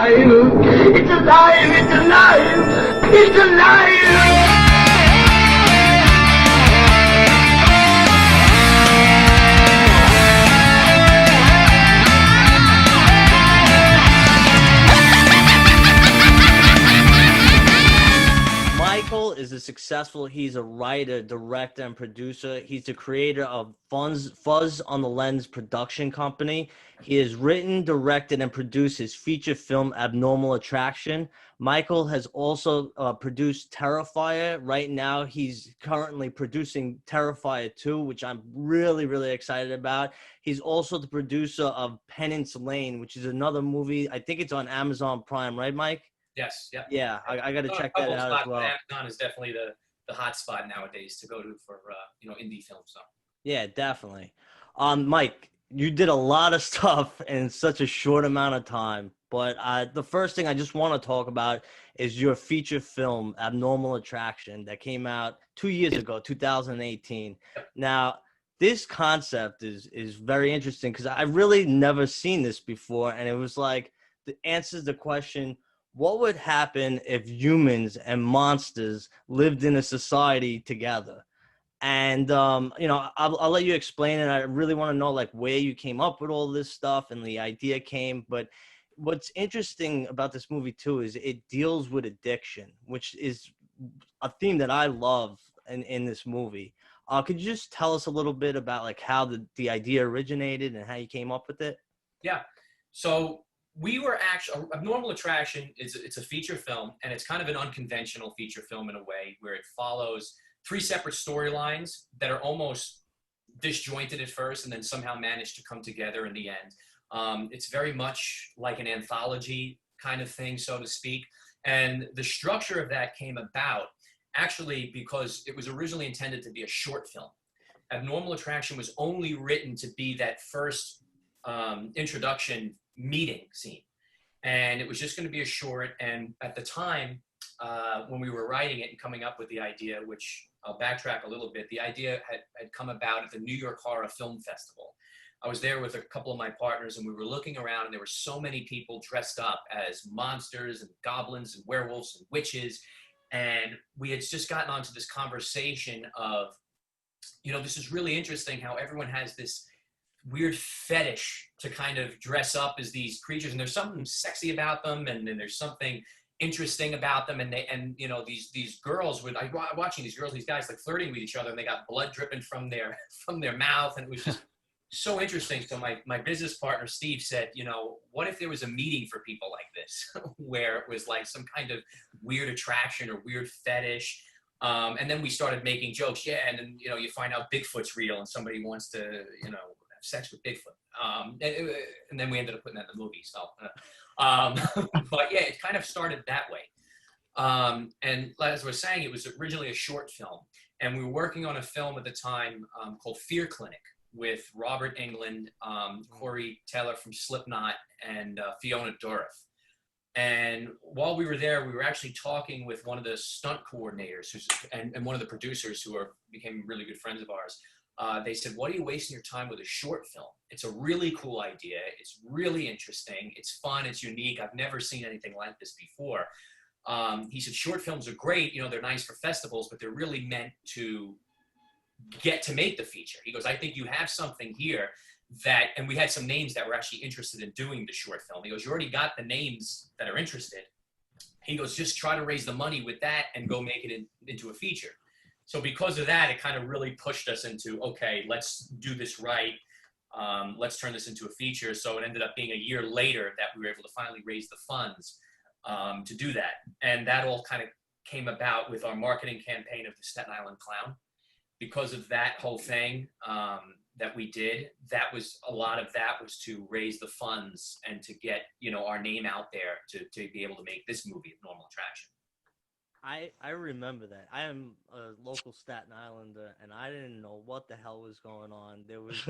alive! It's alive! It's alive! It's alive! Michael is he's a writer, director, and producer. He's the creator of Fuzz on the Lens production company. He has written, directed, and produced his feature film Abnormal Attraction. Michael has also produced Terrifier. Right now, he's currently producing Terrifier 2, which I'm really, really excited about. He's also the producer of Penance Lane, which is another movie. I think it's on Amazon Prime, right, Mike? Yes, yeah. Yeah, I got to check that out as well. Amazon is definitely the hot spot nowadays to go to for indie films. So. Yeah, definitely. Mike, you did a lot of stuff in such a short amount of time, but the first thing I just want to talk about is your feature film, Abnormal Attraction, that came out 2 years ago, 2018. Now, this concept is very interesting because I really never seen this before, and it was like the answers the question, what would happen if humans and monsters lived in a society together? And, I'll let you explain it. I really want to know, like, where you came up with all this stuff and the idea came. But what's interesting about this movie, too, is it deals with addiction, which is a theme that I love in this movie. Could you just tell us a little bit about, like, how the idea originated and how you came up with it? Yeah. So we were actually, Abnormal Attraction it's a feature film, and it's kind of an unconventional feature film in a way where it follows 3 separate storylines that are almost disjointed at first and then somehow manage to come together in the end. It's very much like an anthology kind of thing, so to speak. And the structure of that came about actually because it was originally intended to be a short film. Abnormal Attraction was only written to be that first introduction meeting scene. And it was just going to be a short. And at the time, when we were writing it and coming up with the idea, which I'll backtrack a little bit, the idea had come about at the New York Horror Film Festival. I was there with a couple of my partners, and we were looking around, and there were so many people dressed up as monsters and goblins and werewolves and witches. And we had just gotten onto this conversation of, this is really interesting how everyone has this weird fetish to kind of dress up as these creatures, and there's something sexy about them, and then there's something interesting about them, and these girls would, watching these girls, these guys like flirting with each other, and they got blood dripping from their mouth, and it was just so interesting. So my business partner Steve said, what if there was a meeting for people like this, where it was like some kind of weird attraction or weird fetish. And then we started making jokes, and then you find out Bigfoot's real, and somebody wants to have sex with Bigfoot, and then we ended up putting that in the movie. So. But yeah, it kind of started that way. And as I was saying, it was originally a short film, and we were working on a film at the time called Fear Clinic with Robert Englund, Corey Taylor from Slipknot, and Fiona Dourif. And while we were there, we were actually talking with one of the stunt coordinators and one of the producers who became really good friends of ours. They said, what are you wasting your time with a short film? It's a really cool idea. It's really interesting. It's fun. It's unique. I've never seen anything like this before. He said, short films are great. They're nice for festivals, but they're really meant to get to make the feature. He goes, I think you have something here and we had some names that were actually interested in doing the short film. He goes, you already got the names that are interested. He goes, just try to raise the money with that and go make it into a feature. So because of that, it kind of really pushed us into, okay, let's do this right. Let's turn this into a feature. So it ended up being a year later that we were able to finally raise the funds to do that. And that all kind of came about with our marketing campaign of the Staten Island Clown. Because of that whole thing that we did, a lot of that was to raise the funds and to get, our name out there to be able to make this movie Abnormal Attraction. I remember that. I am a local Staten Islander, and I didn't know what the hell was going on. There was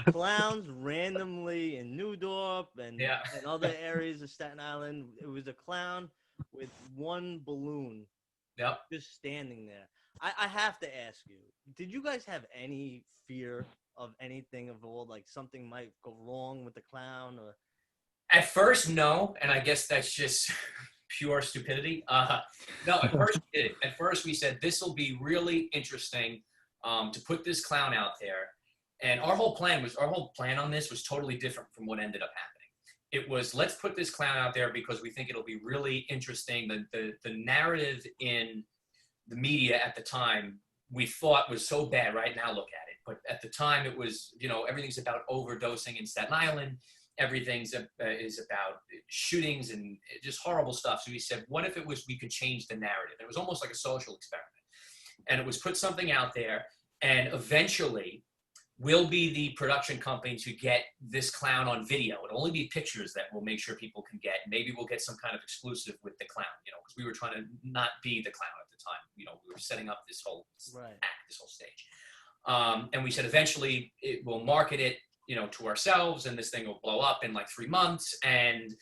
clowns randomly in Newdorp and other areas of Staten Island. It was a clown with one balloon just standing there. I have to ask you, did you guys have any fear of anything of all, like something might go wrong with the clown? Or At first, no, and I guess that's just pure stupidity. No, at first we did it. At first we said this will be really interesting to put this clown out there, and our whole plan on this was totally different from what ended up happening. It was, let's put this clown out there because we think it'll be really interesting. The narrative in the media at the time we thought was so bad. Right now, look at it. But at the time, it was, everything's about overdosing in Staten Island. Everything's is about shootings and just horrible stuff. So we said, what if we could change the narrative? And it was almost like a social experiment. And it was put something out there, and eventually we'll be the production company to get this clown on video. It'll only be pictures that we'll make sure people can get. Maybe we'll get some kind of exclusive with the clown, because we were trying to not be the clown at the time. We were setting up this whole act, this whole stage. And we said eventually we'll market it, to ourselves, and this thing will blow up in like 3 months. And,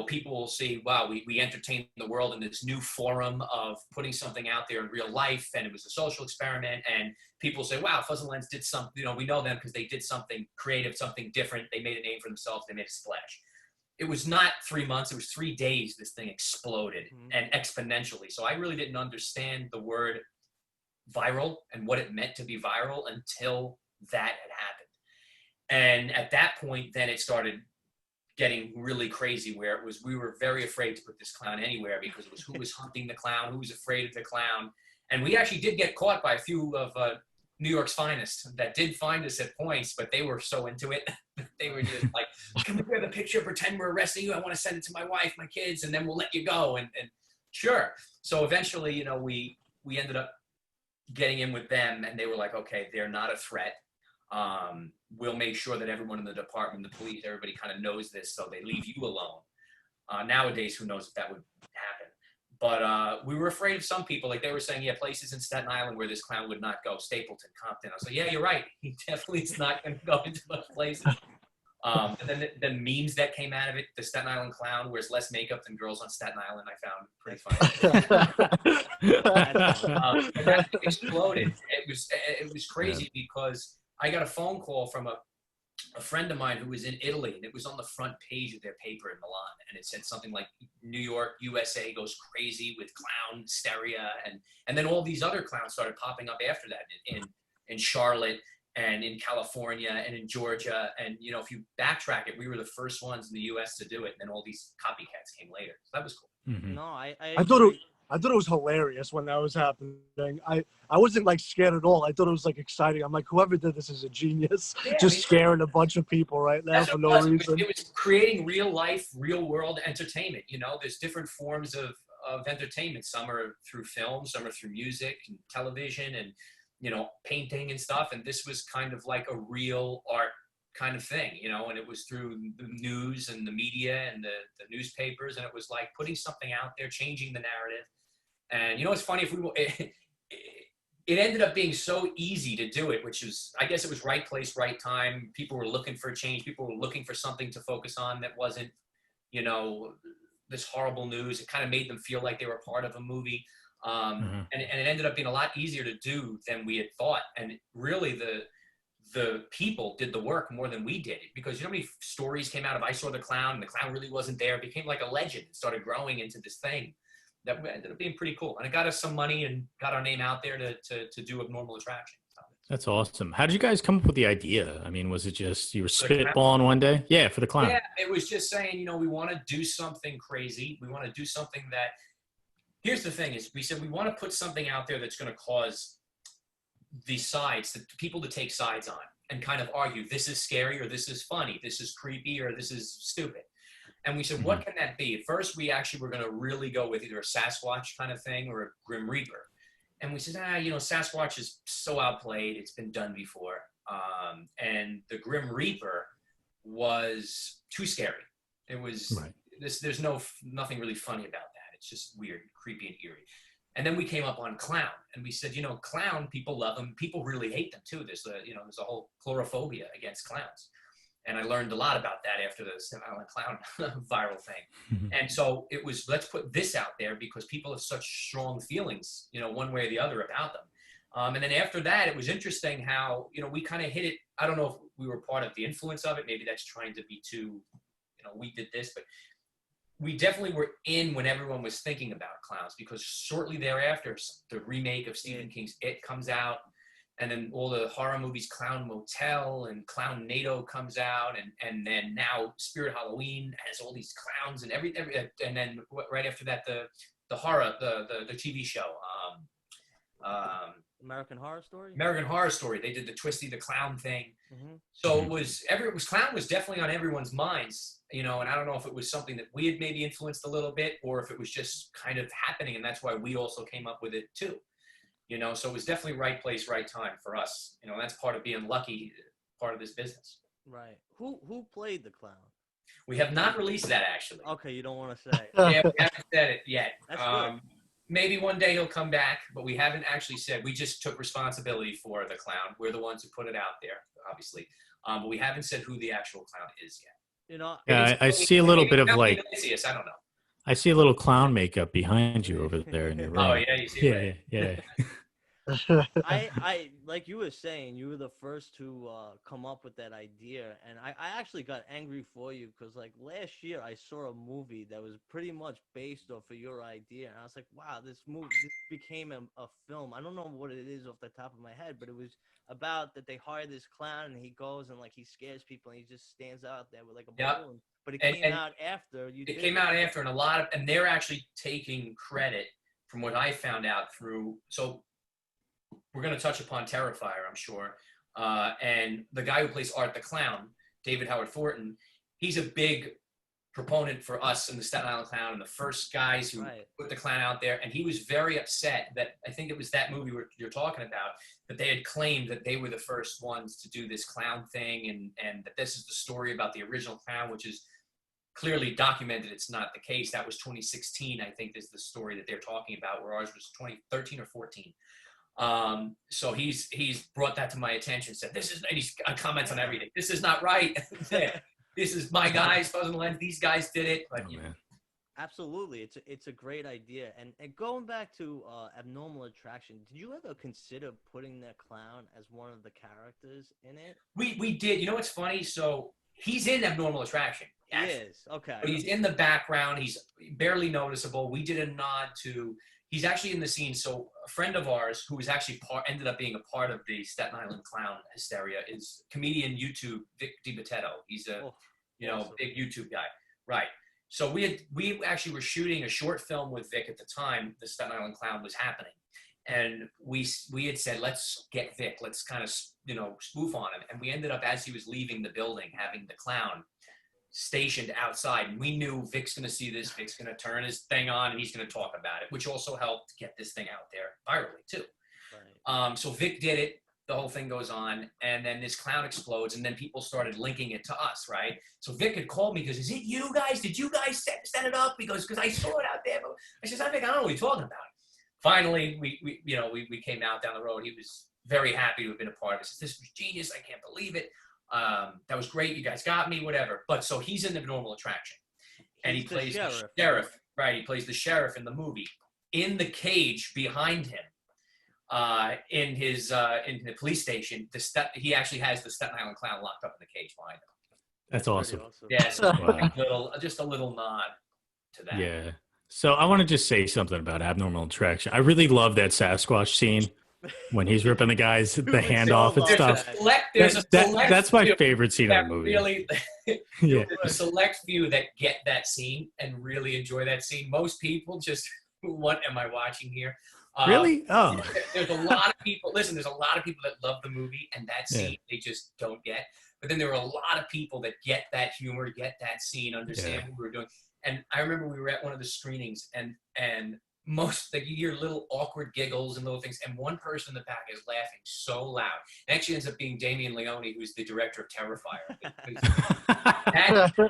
people will see, wow, we entertained the world in this new forum of putting something out there in real life. And it was a social experiment. And people say, wow, Fuzz and Lens did something, we know them because they did something creative, something different. They made a name for themselves. They made a splash. It was not 3 months. It was 3 days. This thing exploded and exponentially. So I really didn't understand the word viral and what it meant to be viral until that had happened. And at that point, then it started getting really crazy, where it was, we were very afraid to put this clown anywhere because it was who was hunting the clown, who was afraid of the clown. And we actually did get caught by a few of New York's finest that did find us at points, but they were so into it. They were just like, can we grab a picture, pretend we're arresting you? I want to send it to my wife, my kids, and then we'll let you go. And sure. So eventually, we ended up getting in with them, and they were like, okay, they're not a threat. We'll make sure that everyone in the department, the police, everybody kind of knows this, so they leave you alone. Nowadays, who knows if that would happen. But we were afraid of some people. Like they were saying, yeah, places in Staten Island where this clown would not go. Stapleton, Compton. I was like, yeah, you're right. He definitely is not going to go into those places. And then the memes that came out of it, the Staten Island clown wears less makeup than girls on Staten Island, I found pretty funny. And that exploded. It was crazy because I got a phone call from a friend of mine who was in Italy, and it was on the front page of their paper in Milan, and it said something like New York, USA goes crazy with clown hysteria, and then all these other clowns started popping up after that in Charlotte and in California and in Georgia. And if you backtrack it, we were the first ones in the US to do it, and then all these copycats came later. So that was cool. No, I thought it was hilarious when that was happening. I wasn't like scared at all. I thought it was like exciting. I'm like, whoever did this is a genius. Yeah, Scaring a bunch of people right now for no reason. It was creating real life, real world entertainment. There's different forms of entertainment. Some are through film, some are through music and television and, painting and stuff. And this was kind of like a real art kind of thing, and it was through the news and the media and the newspapers. And it was like putting something out there, changing the narrative. And it's funny, it ended up being so easy to do it, which is, I guess it was right place, right time. People were looking for a change. People were looking for something to focus on that wasn't, this horrible news. It kind of made them feel like they were part of a movie. And it ended up being a lot easier to do than we had thought. And really the people did the work more than we did, because how many stories came out of I saw the clown and the clown really wasn't there. It became like a legend. It started growing into this thing that ended up being pretty cool. And it got us some money and got our name out there to do Abnormal Attraction. That's awesome. How did you guys come up with the idea? I mean, was it just you were spitballing one day? Yeah, for the clown. Yeah, it was just saying, we want to do something crazy. We want to do something that, here's the thing is, we said we want to put something out there that's going to cause the people to take sides on and kind of argue, this is scary or this is funny, this is creepy or this is stupid. And we said, what can that be? At first, we actually were going to really go with either a Sasquatch kind of thing or a Grim Reaper. And we said, Sasquatch is so outplayed. It's been done before. And the Grim Reaper was too scary. It was, there's nothing really funny about that. It's just weird, creepy, and eerie. And then we came up on clown, and we said, clown, people love them. People really hate them too. There's a whole chlorophobia against clowns. And I learned a lot about that after the Staten Island clown viral thing. And so it was, let's put this out there because people have such strong feelings, one way or the other about them. And then after that, it was interesting how, we kind of hit it. I don't know if we were part of the influence of it. Maybe that's trying to be too we did this, but we definitely were in when everyone was thinking about clowns, because shortly thereafter, the remake of Stephen King's It comes out, and then all the horror movies, Clown Motel and Clown NATO comes out, and then now Spirit Halloween has all these clowns and everything, and then right after that, the horror, the TV show, American Horror Story. American Horror Story. They did the Twisty the Clown thing. Mm-hmm. So clown was definitely on everyone's minds, and I don't know if it was something that we had maybe influenced a little bit, or if it was just kind of happening, and that's why we also came up with it too. So it was definitely right place, right time for us. That's part of being lucky, part of this business. Right. Who played the clown? We have not released that, actually. Okay, you don't want to say. Yeah, we haven't said it yet. That's good. Maybe one day he'll come back, but we haven't actually said. We just took responsibility for the clown. We're the ones who put it out there, obviously. But we haven't said who the actual clown is yet. Yeah, I see a little bit of like. I don't know. I see a little clown makeup behind you over there in your room. Oh yeah, you see it. Yeah. I like you were saying, you were the first to come up with that idea, and I actually got angry for you because like last year I saw a movie that was pretty much based off of your idea, and I was like, wow, this became a film. I don't know what it is off the top of my head, but it was about that they hire this clown and he goes and like he scares people and he just stands out there with like a balloon. But it came out after you. It came out after, and they're actually taking credit from what I found out through. So we're going to touch upon Terrifier, I'm sure. And the guy who plays Art the Clown, David Howard Thornton, he's a big proponent for us in the Staten Island Clown and the first guys who put the clown out there. And he was very upset that, I think it was that movie you're talking about, that they had claimed that they were the first ones to do this clown thing, and that this is the story about the original clown, which is clearly documented. It's not the case. That was 2016, I think, is the story that they're talking about, where ours was 2013 or 14. So he's brought that to my attention, said, this is, and he comments on everything. This is not right. This is my guys, Fuzz and Lens. These guys did it. But, absolutely. It's a great idea. And going back to Abnormal Attraction, did you ever consider putting that clown as one of the characters in it? We did. You know what's funny? So he's in Abnormal Attraction. He is. Okay. But he's in the background. He's barely noticeable. We did a nod to, he's actually in the scene. So a friend of ours who was actually ended up being a part of the Staten Island Clown hysteria is comedian YouTube Vic DiBattista. He's a awesome. Big YouTube guy. Right. So we actually were shooting a short film with Vic at the time the Staten Island Clown was happening. And we had said, let's get Vic, let's kind of, spoof on him. And we ended up, as he was leaving the building, having the clown stationed outside. And we knew Vic's going to see this, Vic's going to turn his thing on, and he's going to talk about it, which also helped get this thing out there virally too. Right. So Vic did it. The whole thing goes on, and then this clown explodes, and then people started linking it to us, right? So Vic had called me because, is it you guys? Did you guys set it up? Because I saw it out there. But I said, I don't know what you're talking about. Finally, we came out down the road. He was very happy to have been a part of it. He says, this was genius. I can't believe it. That was great. You guys got me, whatever. But so he's in Abnormal Attraction, and he plays the sheriff, right? He plays the sheriff in the movie. In the cage behind him, in the police station, he actually has the Staten Island Clown locked up in the cage behind him. That's awesome. Yeah, so wow. Just a little nod to that. Yeah. So I want to just say something about Abnormal Attraction. I really love that Sasquatch scene when he's ripping the guys the hand off and stuff. That's my favorite scene in the movie. Really, there's a select few that get that scene and really enjoy that scene. Most people just, what am I watching here? Really? Oh. There's a lot of people. Listen, there's a lot of people that love the movie, and that scene they just don't get. But then there are a lot of people that get that humor, get that scene, understand what we were doing. And I remember we were at one of the screenings, and most, like, you hear little awkward giggles and little things, and one person in the back is laughing so loud. It actually ends up being Damien Leone, who's the director of Terrifier.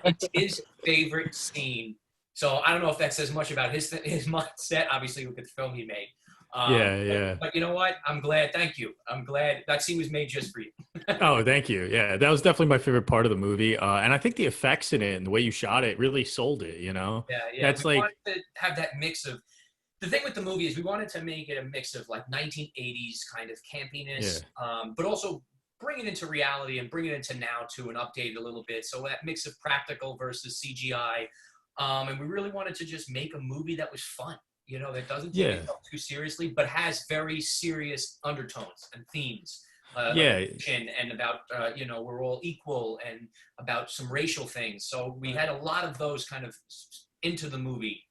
That's his favorite scene. So I don't know if that says much about his mindset. Obviously, look at the film he made. But you know what? I'm glad. Thank you. I'm glad that scene was made just for you. Oh, thank you. Yeah, that was definitely my favorite part of the movie. And I think the effects in it and the way you shot it really sold it, Yeah. That's we wanted to have that mix of, the thing with the movie is we wanted to make it a mix of like 1980s kind of campiness, but also bring it into reality and bring it into now too and update it a little bit. So that mix of practical versus CGI. And we really wanted to just make a movie that was fun, you know, that doesn't take itself too seriously, but has very serious undertones and themes. And about, you know, we're all equal, and about some racial things. So we had a lot of those kind of into the movie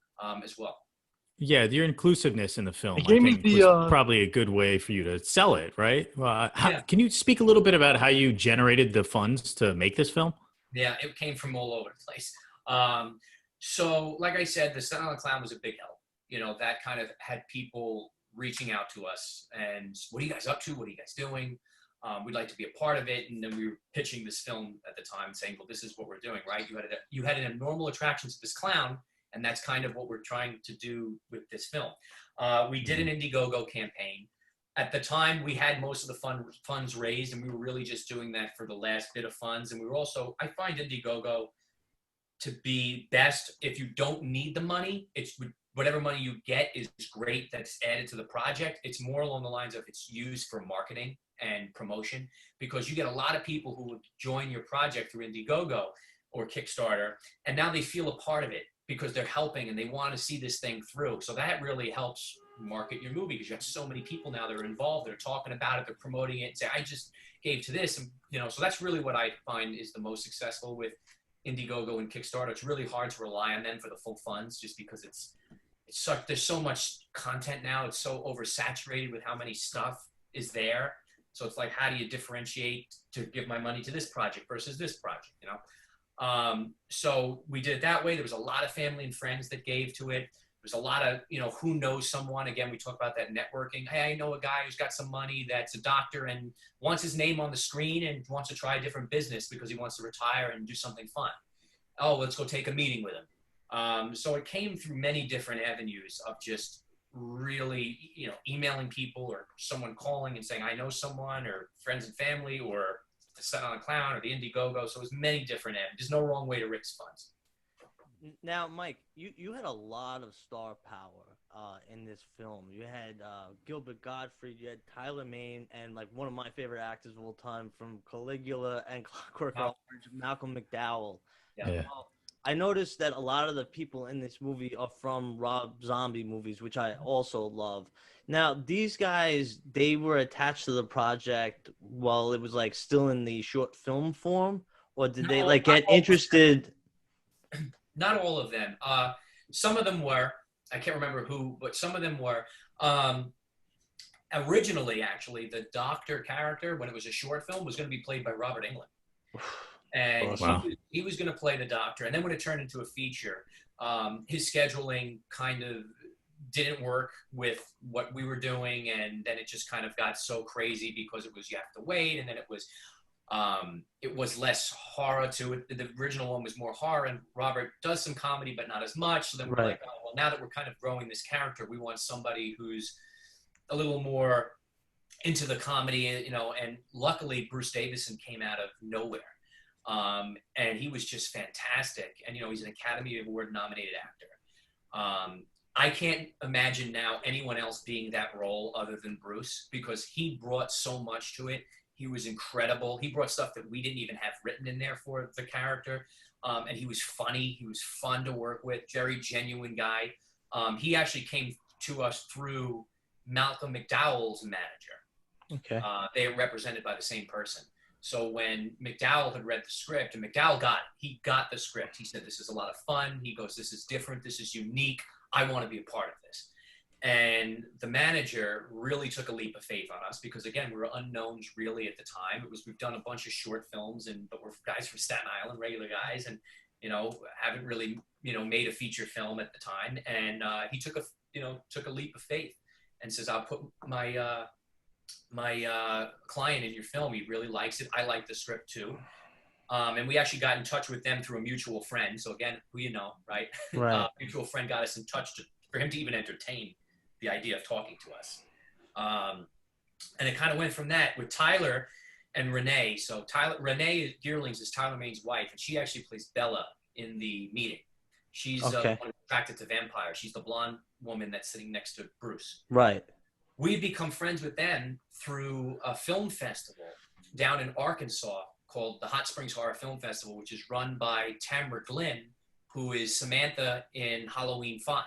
as well. Yeah, your inclusiveness in the film, I think, was probably a good way for you to sell it, right? Can you speak a little bit about how you generated the funds to make this film? Yeah, it came from all over the place. So, like I said, the Staten Island Clown was a big help. You know, that kind of had people reaching out to us and, what are you guys up to? What are you guys doing? We'd like to be a part of it. And then we were pitching this film at the time saying, well, this is what we're doing, right? You had an abnormal attraction to this clown, and that's kind of what we're trying to do with this film. We did an Indiegogo campaign. At the time, we had most of the funds raised, and we were really just doing that for the last bit of funds. And we were also, I find Indiegogo to be best if you don't need the money. It's whatever money you get is great. That's added to the project. It's more along the lines of it's used for marketing and promotion, because you get a lot of people who would join your project through Indiegogo or Kickstarter, and now they feel a part of it because they're helping and they want to see this thing through. So that really helps market your movie, because you have so many people now that are involved, they're talking about it, they're promoting it, and say, I just gave to this. And, you know, so that's really what I find is the most successful with Indiegogo and Kickstarter. It's really hard to rely on them for the full funds, just because there's so much content now. It's so oversaturated with how many stuff is there. So it's like, how do you differentiate to give my money to this project versus this project, you know? So we did it that way. There was a lot of family and friends that gave to it. There's a lot of, you know, who knows someone. Again, we talk about that networking. Hey, I know a guy who's got some money that's a doctor and wants his name on the screen and wants to try a different business because he wants to retire and do something fun. Oh, let's go take a meeting with him. So it came through many different avenues of just really, you know, emailing people or someone calling and saying, I know someone, or friends and family, or the Staten Island Clown, or the Indiegogo. So it was many different avenues. There's no wrong way to raise funds. Now, Mike, you had a lot of star power in this film. You had Gilbert Gottfried, you had Tyler Mane, and like one of my favorite actors of all time from Caligula and Clockwork Orange, Malcolm McDowell. Yeah. I noticed that a lot of the people in this movie are from Rob Zombie movies, which I also love. Now, these guys, they were attached to the project while it was like still in the short film form, or did they like get interested? Not all of them. Some of them were. I can't remember who, but some of them were. Originally, actually, the doctor character, when it was a short film, was going to be played by Robert Englund. And he was going to play the doctor. And then when it turned into a feature, his scheduling kind of didn't work with what we were doing. And then it just kind of got so crazy because it was, you have to wait. And then it was less horror to it. The original one was more horror, and Robert does some comedy, but not as much. So then we're like, oh, well, now that we're kind of growing this character, we want somebody who's a little more into the comedy, you know. And luckily, Bruce Davison came out of nowhere. And he was just fantastic. And, you know, he's an Academy Award nominated actor. I can't imagine now anyone else being that role other than Bruce, because he brought so much to it. He was incredible. He brought stuff that we didn't even have written in there for the character. And he was funny. He was fun to work with. Very genuine guy. He actually came to us through Malcolm McDowell's manager. Okay. They are represented by the same person. So when McDowell had read the script, and McDowell got the script. He said, this is a lot of fun. He goes, this is different. This is unique. I want to be a part of this. And the manager really took a leap of faith on us, because again, we were unknowns really at the time. We've done a bunch of short films, but we're guys from Staten Island, regular guys, and, you know, haven't really, you know, made a feature film at the time. And he took a leap of faith and says, I'll put my client in your film. He really likes it. I like the script too. And we actually got in touch with them through a mutual friend. So again, who you know, right? Right. Mutual friend got us in touch for him to even entertain the idea of talking to us. And it kind of went from that with Tyler and Renee. So Renee Geerlings is Tyler Mane's wife, and she actually plays Bella in the meeting. She's attracted to vampires. She's the blonde woman that's sitting next to Bruce. Right. We've become friends with them through a film festival down in Arkansas called the Hot Springs Horror Film Festival, which is run by Tamara Glynn, who is Samantha in Halloween 5.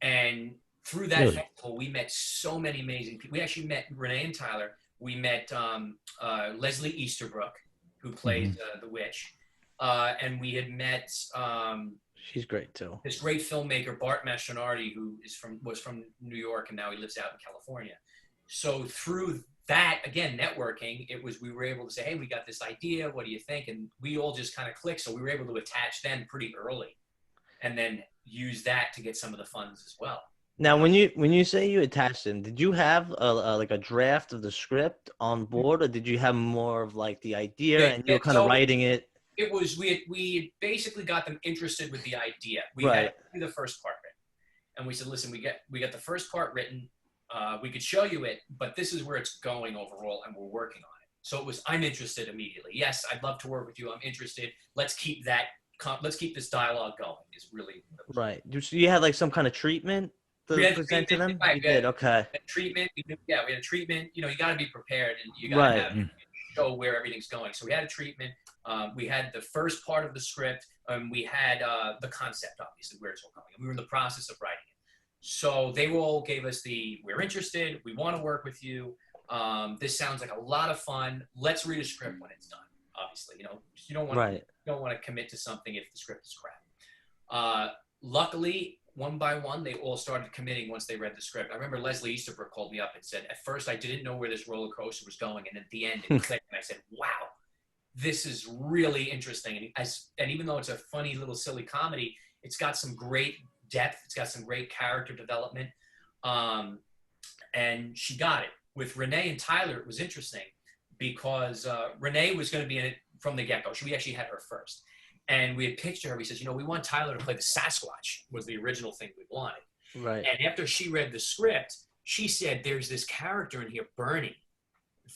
And through that festival, we met so many amazing people. We actually met Renee and Tyler. We met Leslie Easterbrook, who plays the witch. And we had met she's great too. This great filmmaker, Bart Mastronardi, who was from New York and now he lives out in California. So through that, again, networking, we were able to say, hey, we got this idea, what do you think? And we all just kind of clicked. So we were able to attach them pretty early and then use that to get some of the funds as well. Now, when you say you attached them, did you have like a draft of the script on board, or did you have more of like the idea and you were kind of writing it? It was we basically got them interested with the idea. We had the first part written, and we said, listen, we got the first part written. We could show you it, but this is where it's going overall, and we're working on it. So it was, I'm interested immediately. Yes, I'd love to work with you. I'm interested. Let's keep this dialogue going. Is really right. So you had like some kind of treatment to present to them? Right, you did, okay. Treatment. We had a treatment. You know, you got to be prepared, and you got to show where everything's going. So we had a treatment. We had the first part of the script. We had the concept, obviously, where it's all going. We were in the process of writing it. So they all gave us we're interested. We want to work with you. This sounds like a lot of fun. Let's read a script when it's done. Obviously, you know, you don't want to commit to something if the script is crap. Luckily, one by one, they all started committing once they read the script. I remember Leslie Easterbrook called me up and said, at first I didn't know where this roller coaster was going, and at the end it clicked, and I said, wow, this is really interesting. And even though it's a funny little silly comedy, it's got some great depth. It's got some great character development. And she got it. With Renee and Tyler, it was interesting because Renee was going to be in it from the get-go. We actually had her first. And we had pitched to her. We said, you know, we want Tyler to play the Sasquatch, was the original thing we wanted. Right. And after she read the script, she said, there's this character in here, Bernie,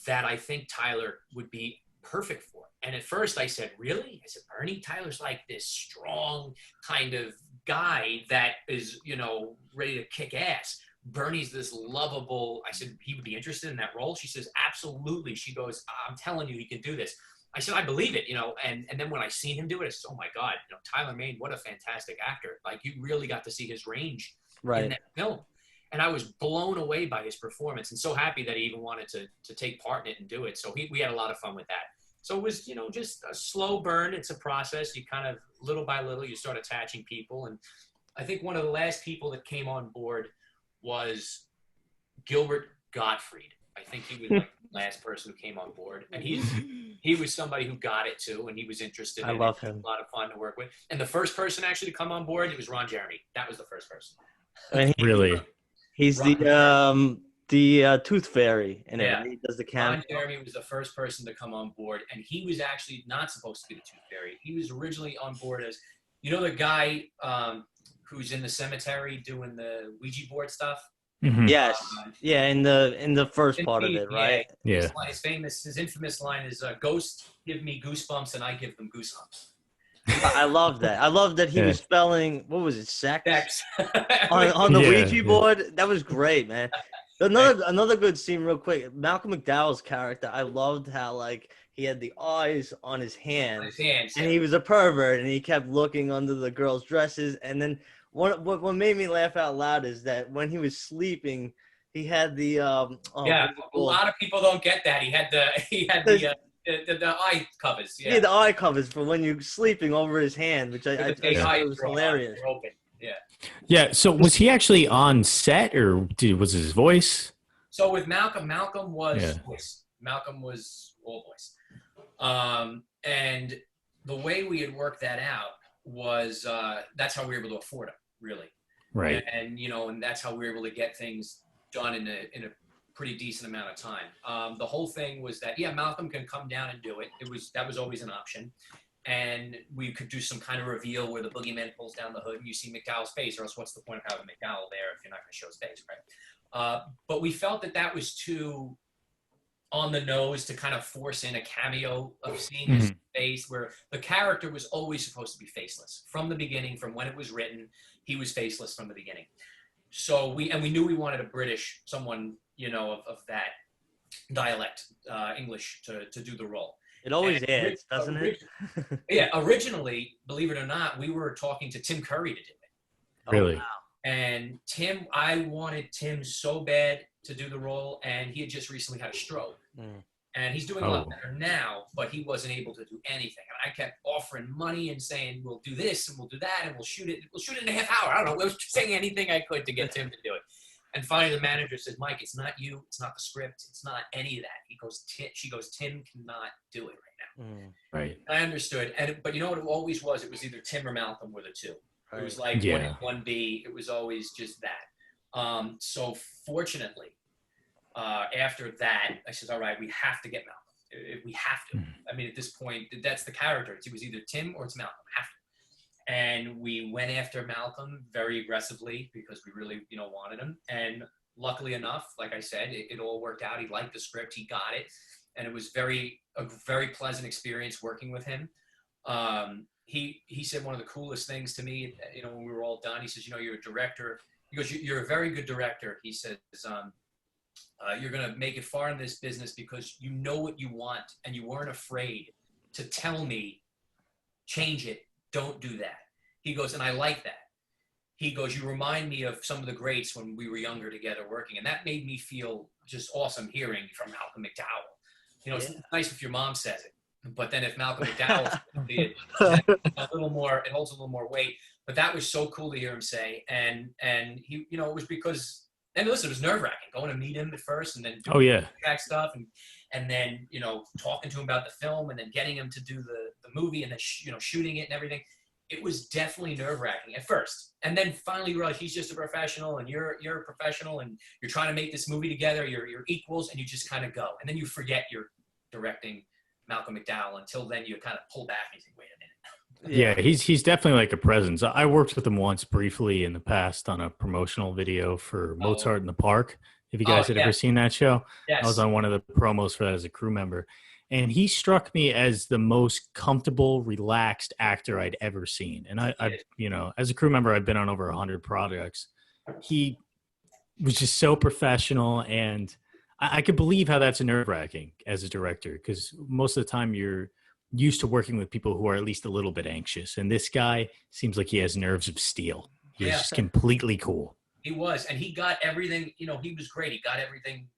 that I think Tyler would be perfect for. And at first I said, really? I said, Bernie? Tyler's like this strong kind of guy that is, you know, ready to kick ass. Bernie's this lovable. I said, he would be interested in that role? She says, absolutely. She goes, I'm telling you, he can do this. I said, I believe it, you know, and then when I seen him do it, I said, oh my God, you know, Tyler Mane, what a fantastic actor. Like, you really got to see his range in that film. And I was blown away by his performance and so happy that he even wanted to take part in it and do it. So we had a lot of fun with that. So it was, you know, just a slow burn. It's a process. You kind of, little by little, you start attaching people. And I think one of the last people that came on board was Gilbert Gottfried. I think he was like the last person who came on board. And he was somebody who got it too, and he was interested in it. I love him. A lot of fun to work with. And the first person actually to come on board, it was Ron Jeremy. That was the first person. And he's the Tooth Fairy, and he does the camera. Ron Jeremy was the first person to come on board, and he was actually not supposed to be the Tooth Fairy. He was originally on board as, you know, the guy who's in the cemetery doing the Ouija board stuff. Mm-hmm. Yes, in the first part of it, right? Yeah. His infamous line is, "Ghosts give me goosebumps, and I give them goosebumps." I love that. I love that he was spelling, what was it, sex? on the Ouija board. That was great, man. Another good scene, real quick. Malcolm McDowell's character. I loved how like he had the eyes on his hands, and he was a pervert, and he kept looking under the girls' dresses. And then what made me laugh out loud is that when he was sleeping, he had the a lot of people don't get that. He had the eye covers. Yeah, the eye covers for when you're sleeping over his hand, which I thought was hilarious. Yeah. So was he actually on set, or was his voice? So with Malcolm was voice. Malcolm was all voice. And the way we had worked that out was that's how we were able to afford him, really. Right. And you know, and that's how we were able to get things done in a pretty decent amount of time. The whole thing was that Malcolm can come down and do it. That was always an option. And we could do some kind of reveal where the boogeyman pulls down the hood and you see McDowell's face, or else what's the point of having McDowell there if you're not going to show his face, right? But we felt that was too on the nose to kind of force in a cameo of seeing his face, where the character was always supposed to be faceless. From the beginning, from when it was written, he was faceless from the beginning. So we knew we wanted a British, someone, you know, of that dialect English to do the role. It always adds, doesn't it? Yeah, originally, believe it or not, we were talking to Tim Curry to do it. Really? Oh, wow. And I wanted Tim so bad to do the role, and he had just recently had a stroke. And he's doing a lot better now, but he wasn't able to do anything. And I kept offering money and saying, we'll do this and we'll do that and we'll shoot it in a half hour. I don't know. I was saying anything I could to get Tim to do it. And finally the manager says, Mike, it's not you. It's not the script. It's not any of that. She goes, Tim cannot do it right now. Right. And I understood. But you know what it always was? It was either Tim or Malcolm were the two. Right. It was like 1A, 1B. It was always just that. So fortunately, after that, I said, all right, we have to get Malcolm. We have to. I mean, at this point, that's the character. It was either Tim or it's Malcolm. Have to. And we went after Malcolm very aggressively because we really, wanted him. And luckily enough, like I said, it all worked out. He liked the script. He got it. And it was a very pleasant experience working with him. He said one of the coolest things to me, when we were all done, he says, you're a director. He goes, you're a very good director. He says, you're going to make it far in this business because you know what you want and you weren't afraid to tell me, change it, don't do that. He goes, and I like that. He goes, you remind me of some of the greats when we were younger together working. And that made me feel just awesome hearing from Malcolm McDowell. It's nice if your mom says it, but then if Malcolm McDowell it holds a little more weight. But that was so cool to hear him say. And he, it was because, and listen, it was nerve-wracking going to meet him at first and then doing back stuff and then, talking to him about the film and then getting him to do the movie and then, shooting it and everything. It was definitely nerve-wracking at first. And then finally you realize he's just a professional and you're a professional and you're trying to make this movie together. You're equals and you just kind of go. And then you forget you're directing Malcolm McDowell. Until then you kind of pull back and you think, wait a minute. Yeah, he's definitely like a presence. I worked with him once briefly in the past on a promotional video for Mozart in the Park. Have you guys ever seen that show? Yes. I was on one of the promos for that as a crew member. And he struck me as the most comfortable, relaxed actor I'd ever seen. And I as a crew member, I've been on over 100 projects. He was just so professional, and I could believe how that's nerve-wracking as a director, because most of the time you're used to working with people who are at least a little bit anxious. And this guy seems like he has nerves of steel. He's just completely cool. He was, and he got everything, he was great. He got everything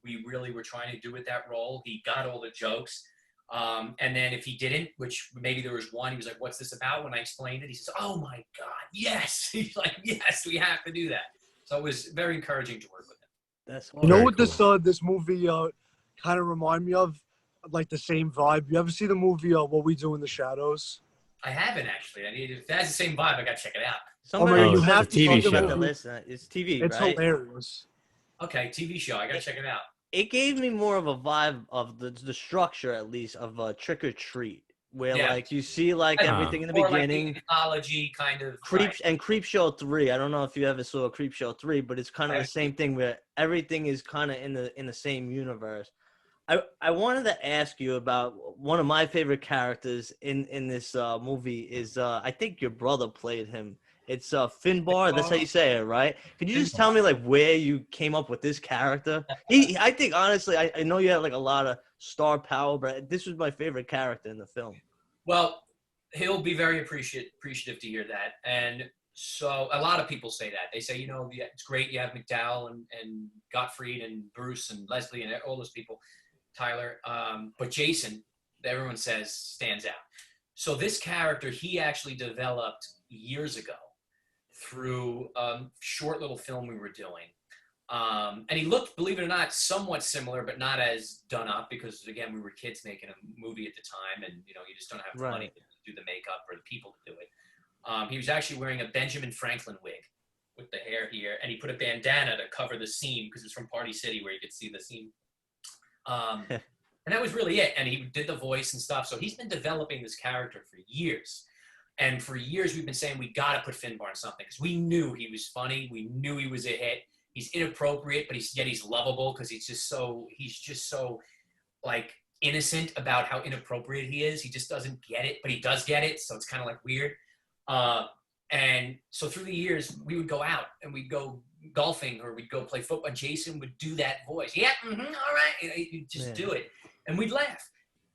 we really were trying to do with that role. He got all the jokes. And then if he didn't, which maybe there was one, he was like, what's this about? When I explained it, he says, oh my God, yes. He's like, yes, we have to do that. So it was very encouraging to work with him. That's what cool. This movie kind of remind me of, like the same vibe. You ever see the movie What We Do in the Shadows? I haven't actually. If that's the same vibe, I gotta check it out. You have to TV show. It's TV, It's right? hilarious. Okay, TV show. I gotta check it out. It gave me more of a vibe of the structure, at least, of a Trick or Treat, where like you see like everything in the beginning. Like the mythology kind of. Creep Show 3. I don't know if you ever saw Creep Show 3, but it's kind of the same thing where everything is kind of in the same universe. I wanted to ask you about one of my favorite characters in this movie is I think your brother played him. It's Finbar. That's how you say it, right? Could you just tell me like where you came up with this character? I think honestly, I know you have like a lot of star power, but this was my favorite character in the film. Well, he'll be very appreciative to hear that, and so a lot of people say that. They say, it's great you have Mcdowell and Gottfried and Bruce and Leslie and all those people. Tyler, but Jason, everyone says, stands out. So this character, he actually developed years ago through a short little film we were doing. And he looked, believe it or not, somewhat similar, but not as done up because, again, we were kids making a movie at the time and, you just don't have the money to do the makeup or the people to do it. He was actually wearing a Benjamin Franklin wig with the hair here, and he put a bandana to cover the seam because it was from Party City where you could see the seam. And that was really it. And he did the voice and stuff. So he's been developing this character for years. And for years, we've been saying, we got to put Finbar in something because we knew he was funny. We knew he was a hit. He's inappropriate, but he's lovable because he's just so like innocent about how inappropriate he is. He just doesn't get it, but he does get it. So it's kind of like weird. And so through the years, we would go out and we'd go golfing or we'd go play football, Jason would do that voice. Yeah, all right. He'd just do it. And we'd laugh.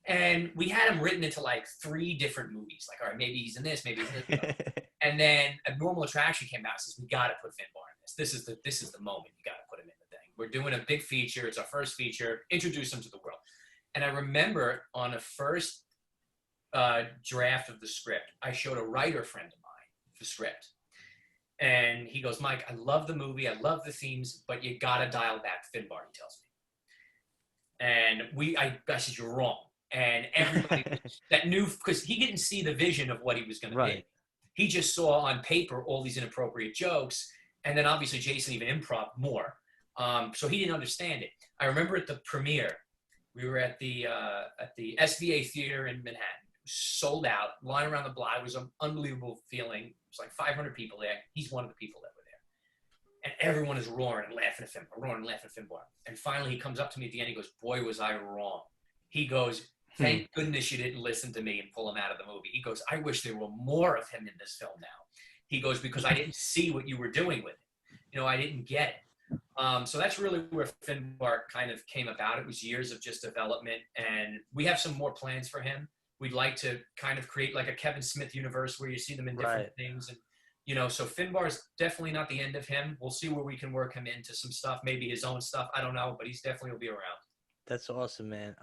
And we had him written into like 3 different movies. Like, all right, maybe he's in this, maybe he's in this. And then Abnormal Attraction came out and says, we got to put Finbar in this. This is the moment. You got to put him in the thing. We're doing a big feature. It's our first feature. Introduce him to the world. And I remember on a first draft of the script, I showed a writer friend of mine the script. And he goes, Mike, I love the movie. I love the themes, but you got to dial back Finbar, he tells me. And I said, you're wrong. And everybody that knew, because he didn't see the vision of what he was going to be. He just saw on paper all these inappropriate jokes. And then obviously Jason even improv more. So he didn't understand it. I remember at the premiere, we were at the SVA Theater in Manhattan. It was sold out, line around the block. It was an unbelievable feeling. It was like 500 people there. He's one of the people that were there. And everyone is roaring and laughing at Finbar, roaring and laughing at Finbar. And finally he comes up to me at the end. He goes, boy, was I wrong. He goes, thank goodness you didn't listen to me and pull him out of the movie. He goes, I wish there were more of him in this film now. He goes, because I didn't see what you were doing with it. I didn't get it. So that's really where Finbar kind of came about. It was years of just development, and we have some more plans for him. We'd like to kind of create like a Kevin Smith universe where you see them in different things. And, so Finbar's definitely not the end of him. We'll see where we can work him into some stuff, maybe his own stuff. I don't know, but he's definitely will be around. That's awesome, man.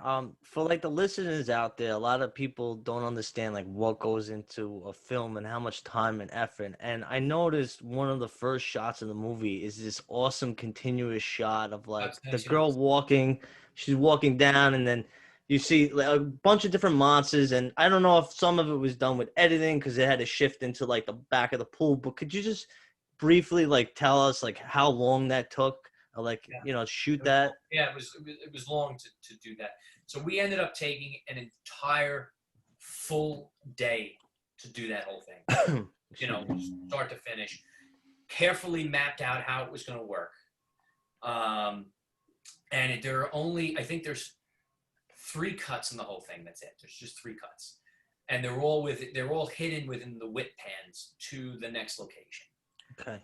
For like the listeners out there, a lot of people don't understand like what goes into a film and how much time and effort. And I noticed one of the first shots in the movie is this awesome continuous shot of like the girl walking, she's walking down, and then you see like a bunch of different monsters. And I don't know if some of it was done with editing because it had to shift into like the back of the pool. But could you just briefly like tell us like how long that took? Shoot that. Yeah, it was long to do that. So we ended up taking an entire full day to do that whole thing. Start to finish. Carefully mapped out how it was going to work. And there are only, I think there's 3 cuts in the whole thing. That's it. There's just 3 cuts. And they're all hidden within the whip pans to the next location. Okay.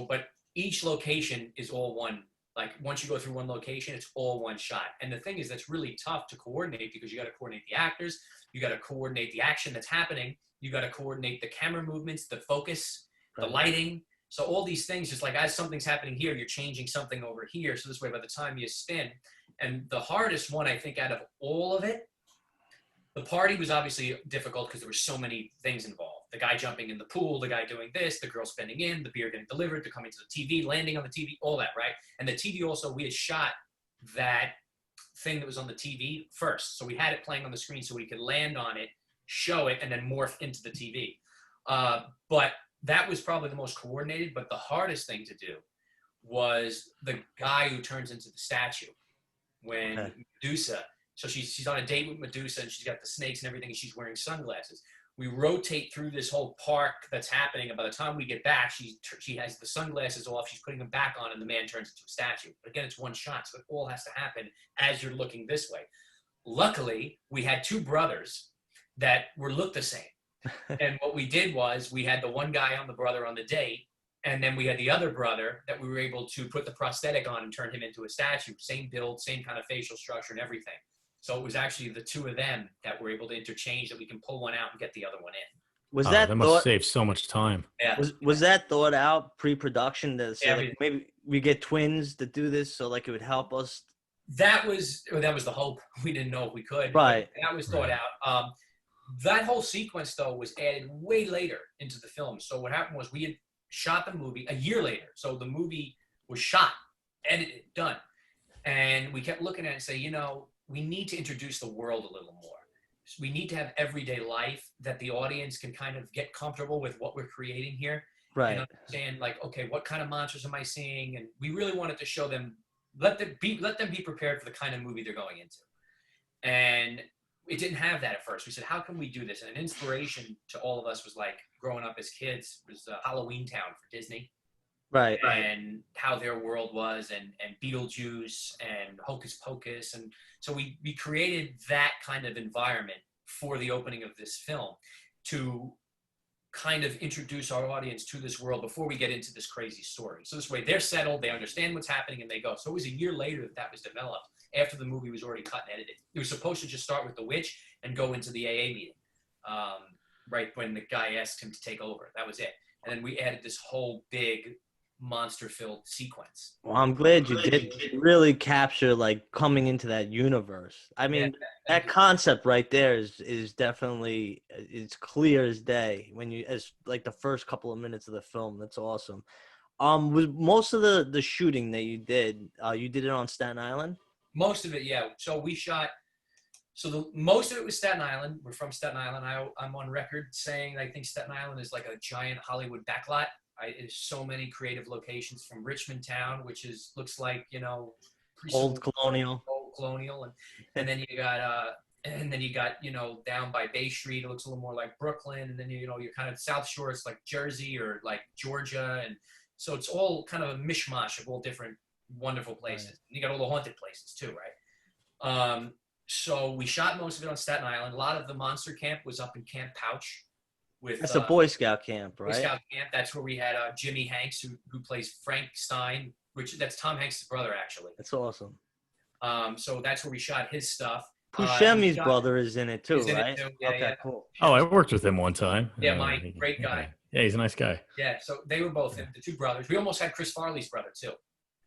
But each location is all one. Like once you go through one location, it's all one shot. And the thing is, that's really tough to coordinate because you got to coordinate the actors, you got to coordinate the action that's happening, you got to coordinate the camera movements, the focus, the lighting. So all these things, just like as something's happening here, you're changing something over here. So this way, by the time you spin, and the hardest one, I think, out of all of it, the party was obviously difficult because there were so many things involved. The guy jumping in the pool, the guy doing this, the girl spinning in, the beer getting delivered, the coming to the TV, landing on the TV, all that, right? And the TV also, we had shot that thing that was on the TV first. So we had it playing on the screen so we could land on it, show it, and then morph into the TV. But that was probably the most coordinated, but the hardest thing to do was the guy who turns into the statue when Medusa, so she's on a date with Medusa and she's got the snakes and everything and she's wearing sunglasses. We rotate through this whole park that's happening, and by the time we get back, she has the sunglasses off, she's putting them back on, and the man turns into a statue. But again, it's one shot, so it all has to happen as you're looking this way. Luckily, we had 2 brothers that looked the same. And what we did was we had the one guy on the brother on the date, and then we had the other brother that we were able to put the prosthetic on and turn him into a statue. Same build, same kind of facial structure and everything. So it was actually the 2 of them that were able to interchange, that we can pull one out and get the other one in. Was that must save so much time. Yeah. Was that thought out pre-production to say like maybe we get twins to do this so like it would help us? That was the hope. We didn't know if we could. Right. That was thought out. That whole sequence though was added way later into the film. So what happened was we had shot the movie a year later. So the movie was shot, edited, done, and we kept looking at it and say, we need to introduce the world a little more. So we need to have everyday life that the audience can kind of get comfortable with what we're creating here. Right. And understand like, okay, what kind of monsters am I seeing? And we really wanted to show them, let them be prepared for the kind of movie they're going into. And it didn't have that at first. We said, how can we do this? And an inspiration to all of us was like growing up as kids was Halloween Town for Disney. Right. And how their world was, and Beetlejuice and Hocus Pocus. And so we created that kind of environment for the opening of this film to kind of introduce our audience to this world before we get into this crazy story. So this way they're settled, they understand what's happening, and they go. So it was a year later that was developed, after the movie was already cut and edited. It was supposed to just start with the witch and go into the AA meeting, right when the guy asked him to take over. That was it. And then we added this whole big monster-filled sequence. Well, I'm glad you did really capture like coming into that universe. I mean, that concept right there is definitely, it's clear as day when you, as like the first couple of minutes of the film. That's awesome. Was most of the shooting that you did it on Staten Island? Most of it, yeah. So we shot. So most of it was Staten Island. We're from Staten Island. I'm on record saying I think Staten Island is like a giant Hollywood backlot. There's so many creative locations, from Richmond Town, which looks like, you know, old colonial, and then you got you know, down by Bay Street, it looks a little more like Brooklyn, and then you're kind of South Shore, it's like Jersey or like Georgia, and so it's all kind of a mishmash of all different wonderful places. Right. And you got all the haunted places too, right? So we shot most of it on Staten Island. A lot of the monster camp was up in Camp Pouch. That's a Boy Scout camp, right? Boy Scout camp. That's where we had Jimmy Hanks, who plays Frank Stein, that's Tom Hanks' brother, actually. That's awesome. So that's where we shot his stuff. Buscemi's brother is in it too, right? Yeah, okay, yeah. Cool. Oh, I worked with him one time. Yeah, Mike, great guy. Yeah, he's a nice guy. Yeah, so they were both the two brothers. We almost had Chris Farley's brother too.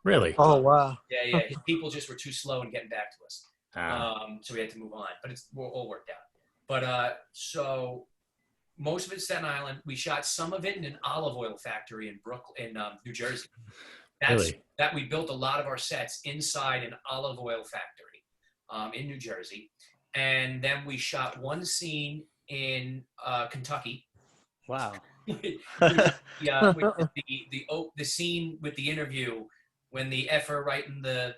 Really? Oh, wow. Yeah. His people just were too slow in getting back to us. So we had to move on, but it's all worked out. But so most of it's Staten Island. We shot some of it in an olive oil factory in Brooklyn, in New Jersey. That we built a lot of our sets inside an olive oil factory in New Jersey, and then we shot one scene in Kentucky. Wow. With the scene with the interview when the effer writing the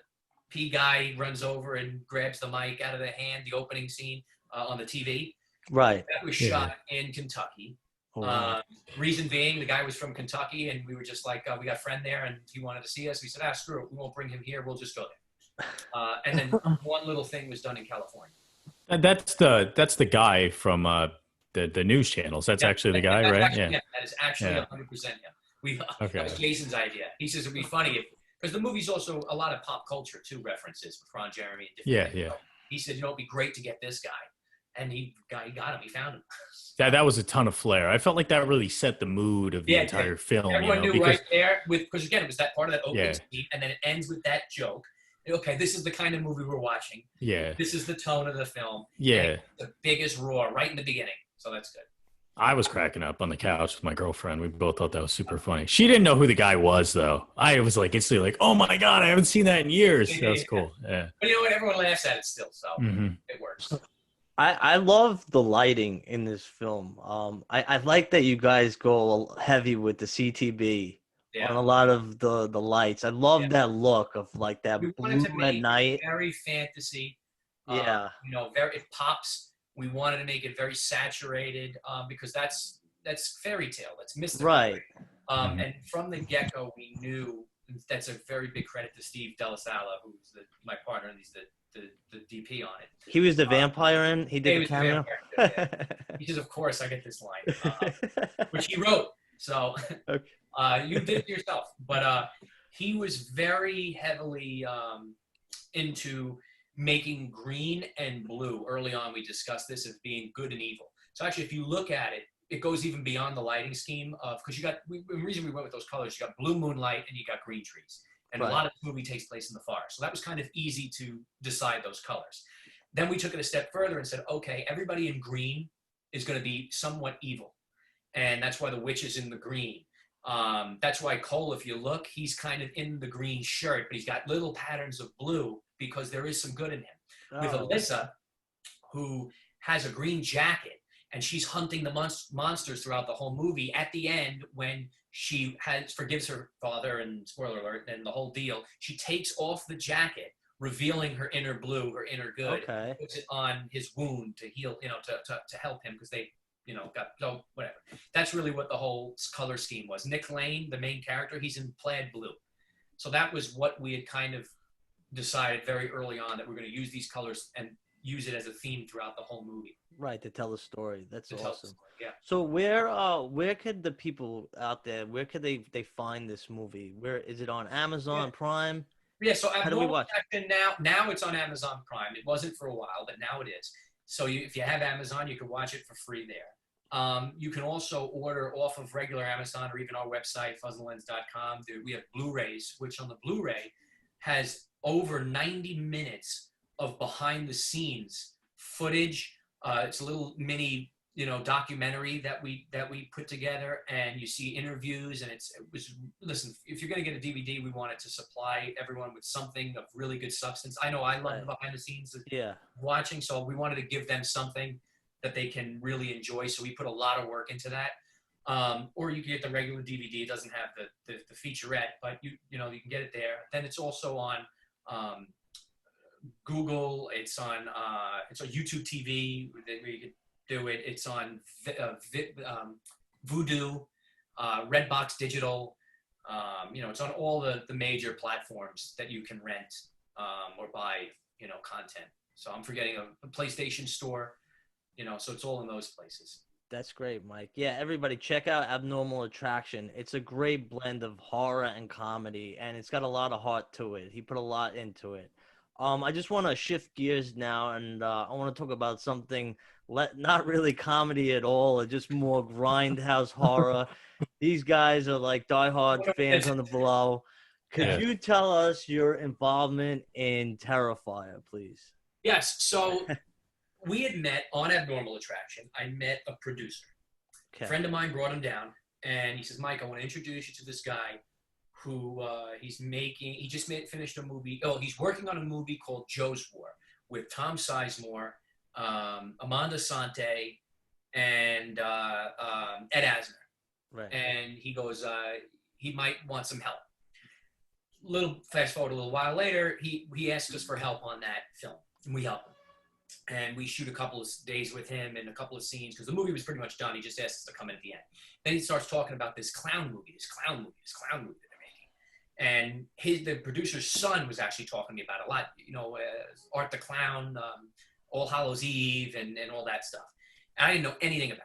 P guy runs over and grabs the mic out of the hand, the opening scene on the TV. Right. That was shot in Kentucky. Oh, wow. Reason being, the guy was from Kentucky, and we were just like, we got a friend there, and he wanted to see us. We said, screw it. We won't bring him here. We'll just go there. And then one little thing was done in California. That's the guy from the news channels. That's actually the guy, right? Actually, yeah, that is actually 100% him. That was Jason's idea. He says it'd be funny because the movie's also a lot of pop culture too, references with Ron Jeremy and different things. So he said, it'd be great to get this guy. And he got him. He found him. That was a ton of flair. I felt like that really set the mood of the entire film. Everyone knew right there, because again, it was that part of that opening scene, and then it ends with that joke. Okay, this is the kind of movie we're watching. Yeah. This is the tone of the film. Yeah. The biggest roar right in the beginning. So that's good. I was cracking up on the couch with my girlfriend. We both thought that was super funny. She didn't know who the guy was, though. I was like, instantly like, oh my God, I haven't seen that in years. That was cool. Yeah. But you know what? Everyone laughs at it still, so it works. I love the lighting in this film. I like that you guys go heavy with the CTB on a lot of the lights. I love that look of like that blue at night. Very fantasy. You know, it pops. We wanted to make it very saturated because that's fairy tale. That's mystical. Right. And from the get-go, we knew that's a very big credit to Steve Delasala, who's my partner, and he's the DP on it. He was the vampire in. He did the cameo. He says, "Of course, I get this line," which he wrote. So you did it yourself. But he was very heavily into making green and blue. Early on, we discussed this as being good and evil. So actually, if you look at it, it goes even beyond the lighting scheme of, because the reason we went with those colors, you got blue moonlight and you got green trees. And a lot of the movie takes place in the forest. So that was kind of easy to decide those colors. Then we took it a step further and said, okay, everybody in green is going to be somewhat evil. And that's why the witch is in the green. That's why Cole, if you look, he's kind of in the green shirt, but he's got little patterns of blue because there is some good in him. With Alyssa, who has a green jacket, and she's hunting the monsters throughout the whole movie. At the end, when she forgives her father, and spoiler alert, and the whole deal, she takes off the jacket, revealing her inner blue, her inner good, puts it on his wound to heal, to help him, because they, whatever. That's really what the whole color scheme was. Nick Lane, the main character, he's in plaid blue. So that was what we had kind of decided very early on, that we're going to use these colors, and use it as a theme throughout the whole movie. Right, to tell the story. That's To tell the awesome. story, yeah. So where could the people out there, where could they find this movie? Where is it on Amazon Prime? Yeah, so How do we watch? now it's on Amazon Prime. It wasn't for a while, but now it is. So if you have Amazon, you can watch it for free there. You can also order off of regular Amazon or even our website, fuzzylandlens.com. We have Blu-rays, which on the Blu-ray has over 90 minutes of behind-the-scenes footage. It's a little mini, documentary that we put together, and you see interviews, and listen, if you're going to get a DVD, we wanted to supply everyone with something of really good substance. I know I love the behind the scenes watching, so we wanted to give them something that they can really enjoy. So we put a lot of work into that. Or you can get the regular DVD. It doesn't have the featurette, but you can get it there. Then it's also on Google. It's on YouTube TV where you can do it. It's on Vudu, Redbox Digital. It's on all the major platforms that you can rent or buy content. So I'm forgetting a PlayStation Store. So it's all in those places. That's great, Mike. Yeah, everybody check out Abnormal Attraction. It's a great blend of horror and comedy, and it's got a lot of heart to it. He put a lot into it. I just want to shift gears now, and I want to talk about something not really comedy at all, just more grindhouse horror. These guys are like diehard fans on the Below. Could you tell us your involvement in Terrifier, please? Yes. So we had met on Abnormal Attraction. I met a producer. Okay. A friend of mine brought him down, and he says, Mike, I want to introduce you to this guy who he just finished a movie. Oh, he's working on a movie called Joe's War with Tom Sizemore, Amanda Sante, and Ed Asner. Right. And he goes, he might want some help. Fast forward a little while later, he asked us for help on that film, and we helped him. And we shoot a couple of days with him and a couple of scenes because the movie was pretty much done. He just asked us to come in at the end. Then he starts talking about this clown movie that they're making. And the producer's son was actually talking to me about it a lot. Art the Clown, All Hallows Eve, and all that stuff. And I didn't know anything about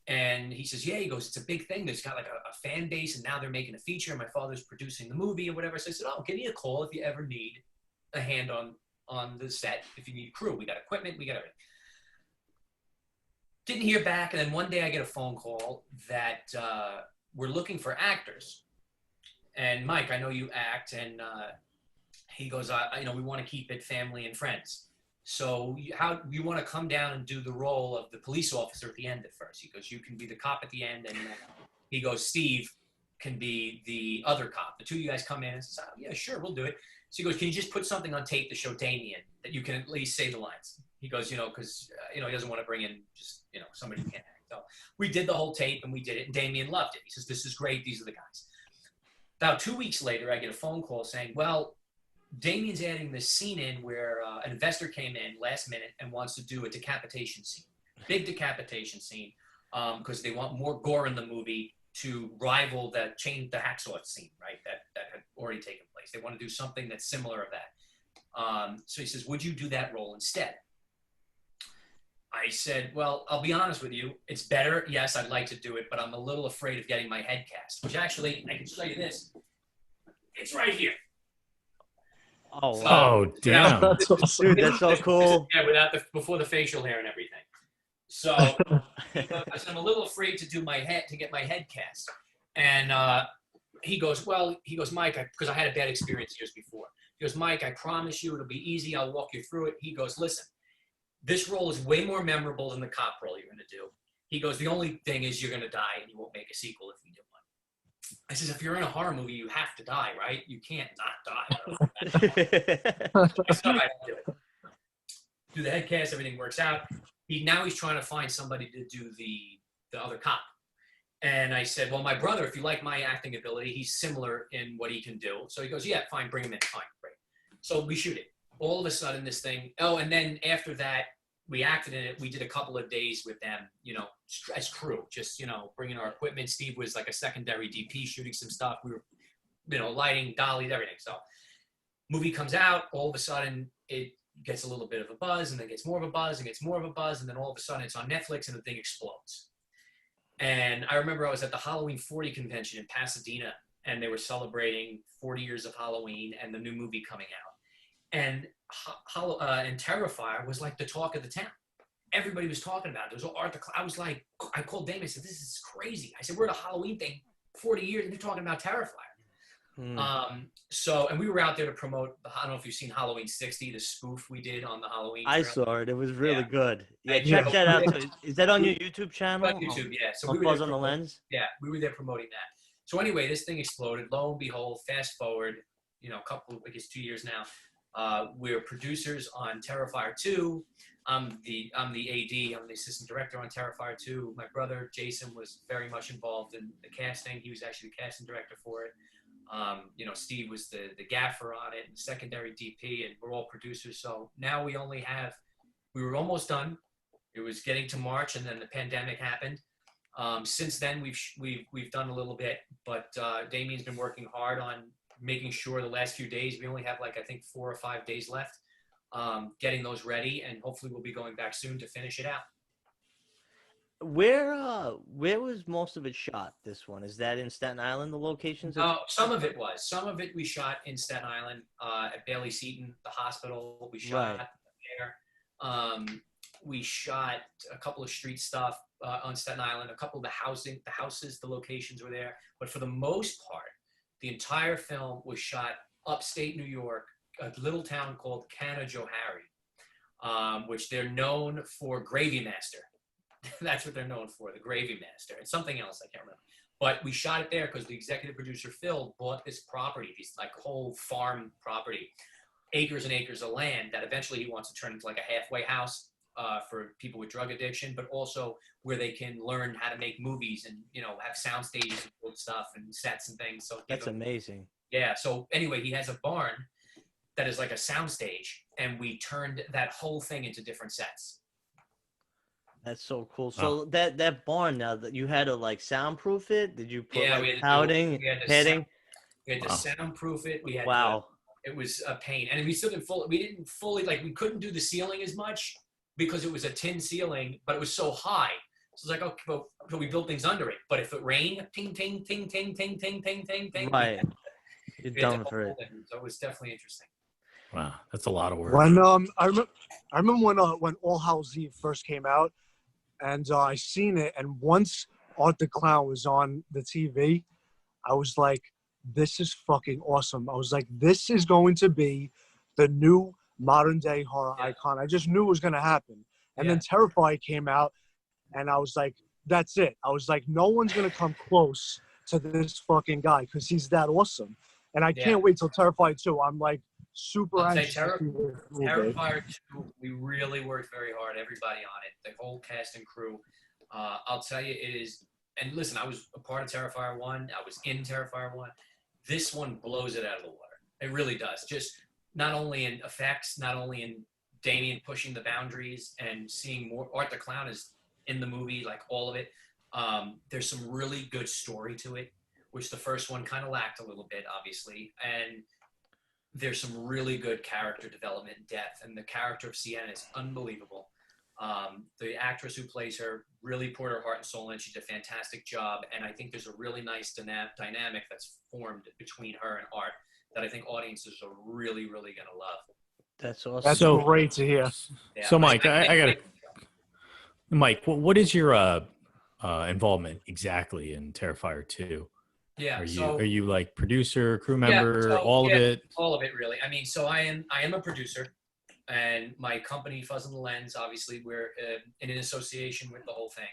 it. And he says, he goes, it's a big thing. There's got like a fan base, and now they're making a feature. My father's producing the movie or whatever. So I said, give me a call if you ever need a hand on the set, if you need crew. We got equipment, we got everything. Didn't hear back, and then one day I get a phone call that we're looking for actors. And Mike, I know you act, and he goes, we want to keep it family and friends. So how you want to come down and do the role of the police officer at the end at first? He goes, you can be the cop at the end, and he goes, Steve can be the other cop. The two of you guys come in and says, yeah, sure, we'll do it. So he goes, can you just put something on tape to show Damien that you can at least say the lines? He goes, because, he doesn't want to bring in just, somebody who can't act. So we did the whole tape, and we did it, and Damien loved it. He says, this is great. These are the guys. About 2 weeks later, I get a phone call saying, well, Damien's adding this scene in where an investor came in last minute and wants to do a decapitation scene, big decapitation scene, because they want more gore in the movie to rival the hacksaw scene, right? That had already taken place. They want to do something that's similar to that. So he says, would you do that role instead? I said, well, I'll be honest with you. It's better. Yes, I'd like to do it, but I'm a little afraid of getting my head cast, which actually, I can show you this. It's right here. Oh, wow. Damn. That's awesome. Dude, that's so cool. Yeah, before the facial hair and everything. So I said, I'm a little afraid to get my head cast. And he goes, Mike, because I had a bad experience years before. He goes, Mike, I promise you it'll be easy. I'll walk you through it. He goes, listen, this role is way more memorable than the cop role you're going to do. He goes, the only thing is you're going to die and you won't make a sequel if we do one. I says, if you're in a horror movie, you have to die, right? You can't not die. So I said, all right, I'll do it. Do the head cast, everything works out. He's trying to find somebody to do the other cop. And I said, well, my brother, if you like my acting ability, he's similar in what he can do. So he goes, yeah, fine, bring him in, fine, great. So we shoot it. All of a sudden, this thing, and then after that, we acted in it. We did a couple of days with them, as crew, just, bringing our equipment. Steve was like a secondary DP shooting some stuff. We were, lighting, dollies, everything. So movie comes out. All of a sudden, gets a little bit of a buzz, and then gets more of a buzz, and gets more of a buzz, and then all of a sudden it's on Netflix, and the thing explodes. And I remember I was at the Halloween 40 convention in Pasadena, and they were celebrating 40 years of Halloween and the new movie coming out. And Terrifier was like the talk of the town. Everybody was talking about it. There was all Arthur. I was like, I called Damon. I said, "This is crazy." I said, "We're at a Halloween thing, 40 years, and they're talking about Terrifier." And we were out there to promote. I don't know if you've seen Halloween 60, the spoof we did on the Halloween. I trailer. saw it. It was really good. Yeah, And, check that out. Is that on your YouTube channel? On YouTube, yeah. So on we were Buzz there on the Lens. Yeah, we were there promoting that. So anyway, this thing exploded. Lo and behold, fast forward, a couple, I guess 2 years now. We're producers on Terrifier 2. I'm the AD. I'm the assistant director on Terrifier 2. My brother Jason was very much involved in the casting. He was actually the casting director for it. Steve was the gaffer on it, and secondary DP, and we're all producers. So now we were almost done. It was getting to March, and then the pandemic happened. Since then, we've done a little bit, but Damien's been working hard on making sure the last few days, we only have I think 4 or 5 days left, getting those ready, and hopefully we'll be going back soon to finish it out. Where was most of it shot? This one, is that in Staten Island? The locations? Some of it was. Some of it we shot in Staten Island at Bailey Seton, the hospital. We shot there. We shot a couple of street stuff on Staten Island. A couple of the houses, the locations were there. But for the most part, the entire film was shot upstate New York, a little town called Canajoharie, which they're known for Gravy Master. That's what they're known for, the Gravy Master, and something else I can't remember. But we shot it there because the executive producer Phil bought this property, this whole farm property, acres and acres of land that eventually he wants to turn into a halfway house for people with drug addiction, but also where they can learn how to make movies and have sound stages and build stuff and sets and things. So that's amazing. Yeah. So anyway, he has a barn that is like a sound stage, and we turned that whole thing into different sets. That's so cool. So that barn now that you had to soundproof it. Did you put we had pouting, heading? We had to soundproof it. We had it was a pain, and we didn't fully we couldn't do the ceiling as much because it was a tin ceiling, but it was so high. So it's okay, but we built things under it. But if it rained, ting ting ting ting ting ting ting ting ting. Right. You're done for it. So it was definitely interesting. Wow, that's a lot of work. When I remember when All Hallows Eve first came out. And I seen it, and once Art the Clown was on the TV, I was like, this is fucking awesome. I was like, this is going to be the new modern-day horror icon. I just knew it was going to happen. And then Terrifier came out, and I was like, that's it. I was like, no one's going to come close to this fucking guy because he's that awesome. And I can't wait till Terrifier 2. I'm super anxious. Terrifier 2, we really worked very hard, everybody on it, the whole cast and crew. I'll tell you, it is, and listen, I was a part of Terrifier 1, I was in Terrifier 1. This one blows it out of the water. It really does. Just not only in effects, not only in Damien pushing the boundaries and seeing more. Art the Clown is in the movie, all of it. There's some really good story to it, which the first one kind of lacked a little bit, obviously. And there's some really good character development and depth, and the character of Sienna is unbelievable. The actress who plays her really poured her heart and soul in. She did a fantastic job, and I think there's a really nice dynamic that's formed between her and Art that I think audiences are really, really going to love. That's awesome. That's great to hear. Yeah, so, Mike, I got to... Mike, what is your involvement exactly in Terrifier 2? Yeah. Are you producer, crew member, all of it? All of it, really. I mean, so I am a producer, and my company, Fuzz on the Lens, obviously we're in an association with the whole thing.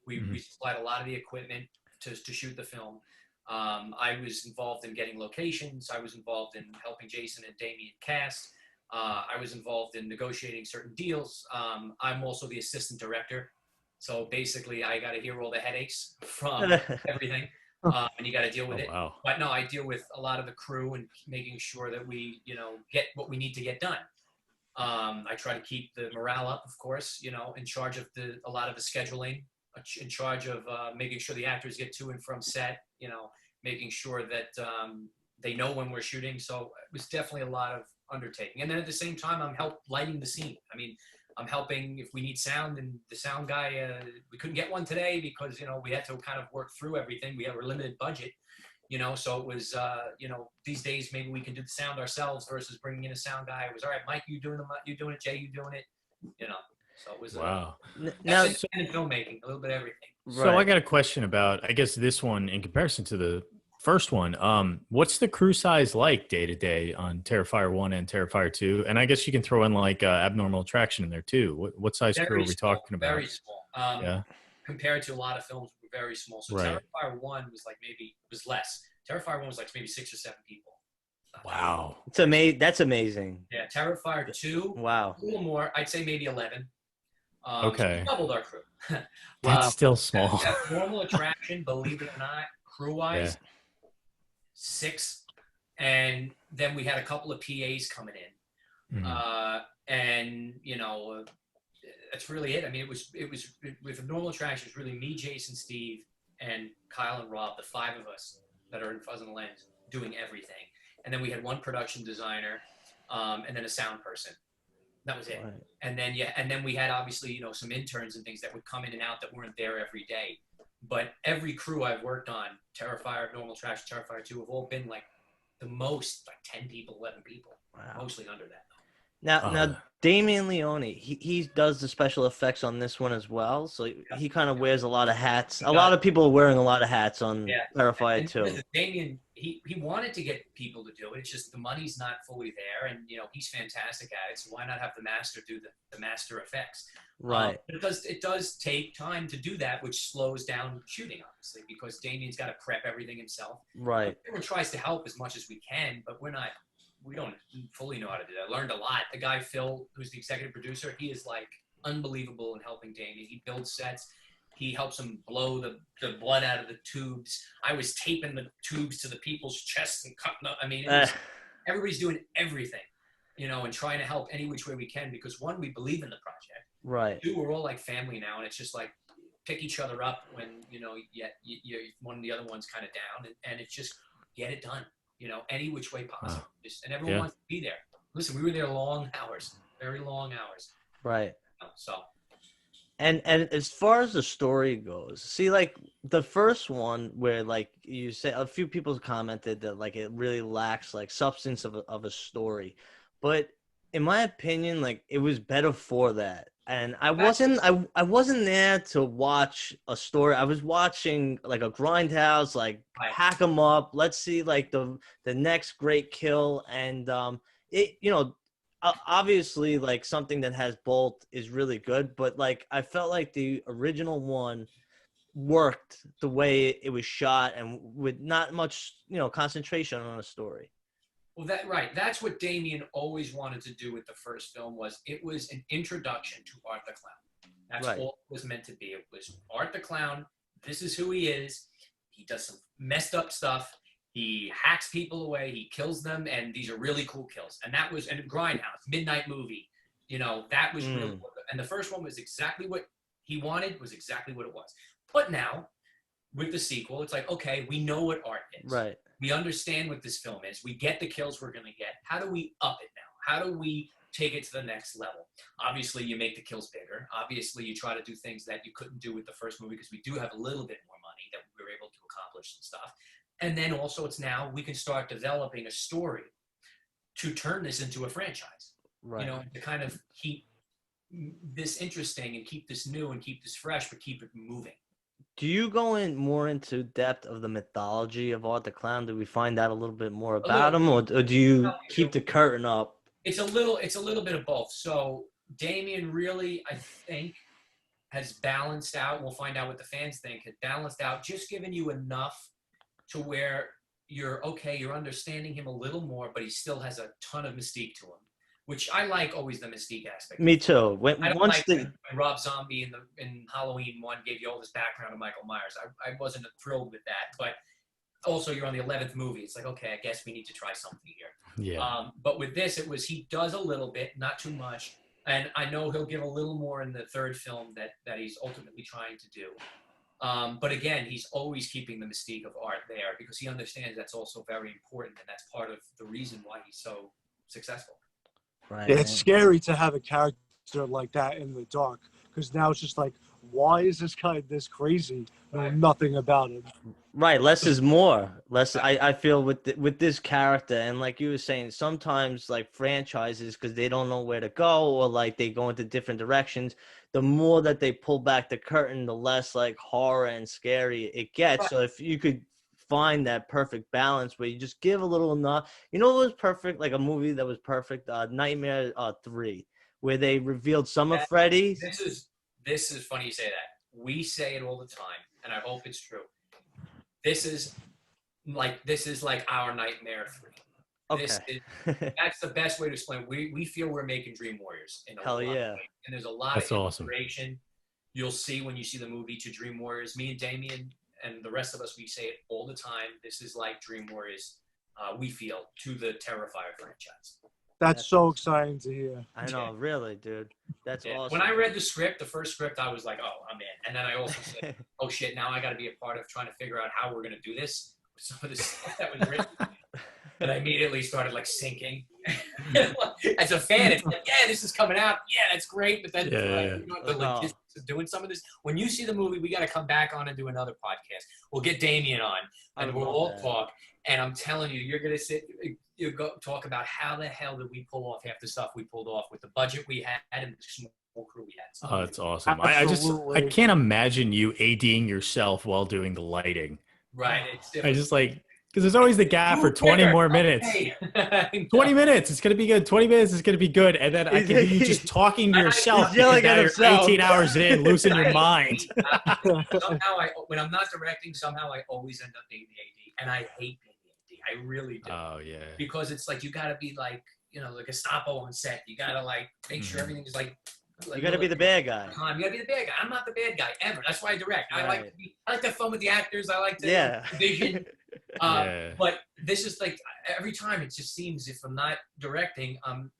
We supplied a lot of the equipment to shoot the film. I was involved in getting locations. I was involved in helping Jason and Damien cast. I was involved in negotiating certain deals. I'm also the assistant director. So basically, I got to hear all the headaches from everything. And you got to deal with it. Wow. But no, I deal with a lot of the crew and making sure that we, get what we need to get done. I try to keep the morale up, of course, in charge of a lot of the scheduling, in charge of making sure the actors get to and from set, making sure that they know when we're shooting. So it was definitely a lot undertaking. And then at the same time, I'm lighting the scene. I mean, I'm helping if we need sound, and the sound guy, we couldn't get one today because, we had to kind of work through everything. We have a limited budget, so it was, these days maybe we can do the sound ourselves versus bringing in a sound guy. It was, all right, Mike, you doing it, Jay, you doing it, So it was wow. now independent filmmaking, a little bit of everything. So I got a question about, I guess, this one in comparison to the first one. What's the crew size like day to day on Terrifier 1 and Terrifier 2? And I guess you can throw in like Abnormal Attraction in there too. What size crew are we talking about? Very small. Compared to a lot of films, we're very small. So Right. Terrifier 1 was less. Terrifier 1 was like maybe 6 or 7 people. Wow. It's amazing. That's amazing. Yeah, Terrifier 2, Wow. a little more. I'd say maybe 11. Okay. So we doubled our crew. That's still small. Normal Attraction, believe it or not, crew-wise, 6. And then we had a couple of PAs coming in. And, that's really it. I mean, it was with Normal Attraction, it was really me, Jason, Steve, and Kyle and Rob, the 5 of us that are in Fuzz on the Lens, doing everything. And then we had one production designer, and then a sound person. That was it. Right. And then we had obviously, some interns and things that would come in and out that weren't there every day. But every crew I've worked on, Terrifier, Normal Attraction, Terrifier 2, have all been like the most, like 10 people, 11 people. Wow. Mostly under that. Now Damien Leone, he does the special effects on this one as well. So he kind of wears a lot of hats. A lot of people are wearing a lot of hats on Terrifier 2. Damien, he wanted to get people to do it. It's just the money's not fully there, and he's fantastic at it. So why not have the master do the master effects? Right. It does take time to do that, which slows down shooting, obviously, because Damien's got to prep everything himself. Right. Everyone tries to help as much as we can, but we don't fully know how to do that. I learned a lot. The guy, Phil, who's the executive producer, he is like unbelievable in helping Damien. He builds sets. He helps him blow the blood out of the tubes. I was taping the tubes to the people's chests and cutting up. I mean, everybody's doing everything, and trying to help any which way we can because, 1, we believe in the project. Right. 2, we're all like family now, and it's just like pick each other up when, one of the other one's kind of down, and it's just get it done. Any which way possible. Wow. And everyone wants to be there. Listen, we were there long hours, very long hours. Right. So. And as far as the story goes, see, like the first one where like you say a few people commented that like it really lacks like substance of a story, but in my opinion, like it was better for that. And I wasn't there to watch a story. I was watching like a grindhouse, like hack 'em up. Let's see like the next great kill. And obviously like something that has bolt is really good. But like I felt like the original one worked the way it was shot and with not much concentration on a story. Well, that's what Damien always wanted to do with the first film. It was an introduction to Art the Clown. That's all it was meant to be. It was Art the Clown. This is who he is. He does some messed up stuff. He hacks people away. He kills them, and these are really cool kills. And that was Grindhouse, Midnight Movie. That was really cool. And the first one was exactly what he wanted. Was exactly what it was. But now, with the sequel, it's like, okay, we know what art is. Right. We understand what this film is. We get the kills we're going to get. How do we up it now? How do we take it to the next level? Obviously, you make the kills bigger. Obviously, you try to do things that you couldn't do with the first movie because we do have a little bit more money that we were able to accomplish and stuff. And then also it's now we can start developing a story to turn this into a franchise. Right. To kind of keep this interesting and keep this new and keep this fresh, but keep it moving. Do you go in more into depth of the mythology of Art the Clown? Do we find out a little bit more about him, or do you keep the curtain up? It's a little bit of both. So Damien really, I think, has balanced out. We'll find out what the fans think. Has balanced out, just giving you enough to where you're understanding him a little more, but he still has a ton of mystique to him. Which I like always the mystique aspect. Me too. When Rob Zombie in Halloween 1 gave you all this background of Michael Myers. I wasn't thrilled with that, but also you're on the 11th movie. It's like, okay, I guess we need to try something here. Yeah. But with this, he does a little bit, not too much, and I know he'll give a little more in the third film that he's ultimately trying to do. But again, he's always keeping the mystique of art there because he understands that's also very important, and that's part of the reason why he's so successful. Right. Yeah, it's scary to have a character like that in the dark, because now it's just like, why is this guy this crazy? Know nothing about him. Right, less is more. Less, I feel with this character, and like you were saying, sometimes like franchises, because they don't know where to go, or like they go into different directions. The more that they pull back the curtain, the less like horror and scary it gets. So if you could find that perfect balance where you just give a little enough, you know, what was perfect, like a movie that was perfect, Nightmare 3, where they revealed some of Freddy. This is funny you say that. We say it all the time, and I hope it's true. This is like our Nightmare 3. Okay. That's the best way to explain. We feel we're making Dream Warriors in a Hell lot yeah. of ways. And there's a lot That's of awesome. inspiration you'll see when you see the movie to Dream Warriors. Me and Damien and the rest of us, we say it all the time. This is like Dream Warriors, we feel, to the Terrifier franchise. That's so exciting to hear. I know, really, dude. That's awesome. When I read the script, the first script, I was like, oh, I'm in. And then I also said, oh, shit, now I got to be a part of trying to figure out how we're going to do this with some of the stuff that was written. And I immediately started, like, sinking. As a fan, it's like, yeah, this is coming out. Yeah, that's great. But then you know, the logistics of doing some of this. When you see the movie, we got to come back on and do another podcast. We'll get Damien on, and we'll all talk. And I'm telling you, you're going to sit – you go talk about how the hell did we pull off half the stuff we pulled off with the budget we had and the small crew we had. So oh, that's awesome. I can't imagine you ADing yourself while doing the lighting. Right. It's different. I just like, because there's always the gap for 20 more minutes. 20 minutes, it's going to be good. 20 minutes, it's going to be good. And then I can hear you just talking to yourself because now you're 18 hours in, losing your mind. Somehow, when I'm not directing, somehow I always end up being the AD. And I hate being the AD. I really do. Oh, yeah. Because it's like, you got to be like, you know, like a Gestapo on set. You got to like make sure everything's like you got to be the bad guy. You got to be the bad guy. I'm not the bad guy ever. That's why I direct. Right. I like to have fun with the actors. I like to vision. But this is like every time it just seems if I'm not directing, I'm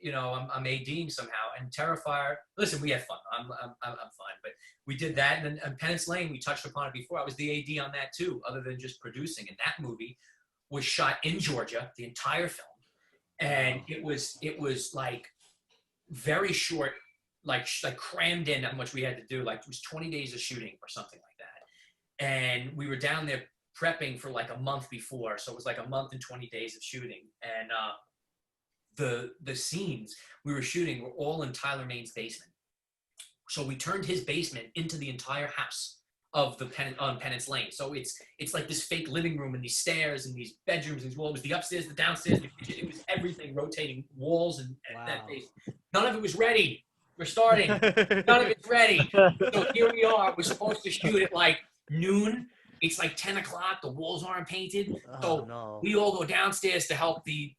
ADing somehow. And Terrifier, listen, we had fun. I'm fine. But we did that, and then Penance Lane, we touched upon it before. I was the AD on that too, other than just producing. And that movie was shot in Georgia, the entire film, and it was like very short. Like crammed in how much we had to do. Like it was 20 days of shooting or something like that. And we were down there prepping for like a month before. So it was like a month and 20 days of shooting. And the scenes we were shooting were all in Tyler Maine's basement. So we turned his basement into the entire house of the Penance Lane. So it's like this fake living room and these stairs and these bedrooms and it was the upstairs, the downstairs, the kitchen. It was everything, rotating walls and that basement. None of it was ready. We're starting. None of it's ready. So here we are. We're supposed to shoot at like noon. It's like 10 o'clock. The walls aren't painted. So we all go downstairs to help the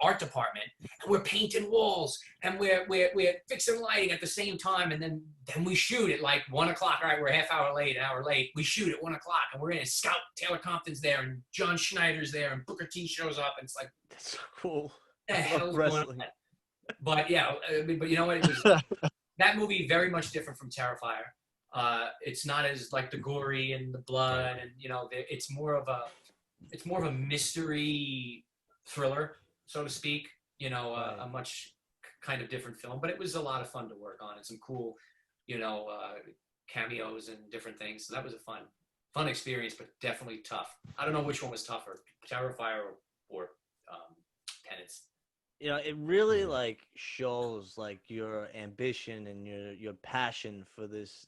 art department. And we're painting walls. And we're fixing lighting at the same time. And then we shoot at like 1 o'clock. All right, we're an hour late. We shoot at 1 o'clock. And we're in. Scout Taylor Compton's there. And John Schneider's there. And Booker T shows up. And it's like, that's so cool. What the hell's going on? But yeah, but you know what? It was that movie very much different from Terrifier. It's not as like the gory and the blood, and you know, it's more of a mystery thriller, so to speak. You know, a much kind of different film, but it was a lot of fun to work on and some cool, you know, cameos and different things. So that was a fun experience, but definitely tough. I don't know which one was tougher, Terrifier or Penance. You know, it really like shows like your ambition and your passion for this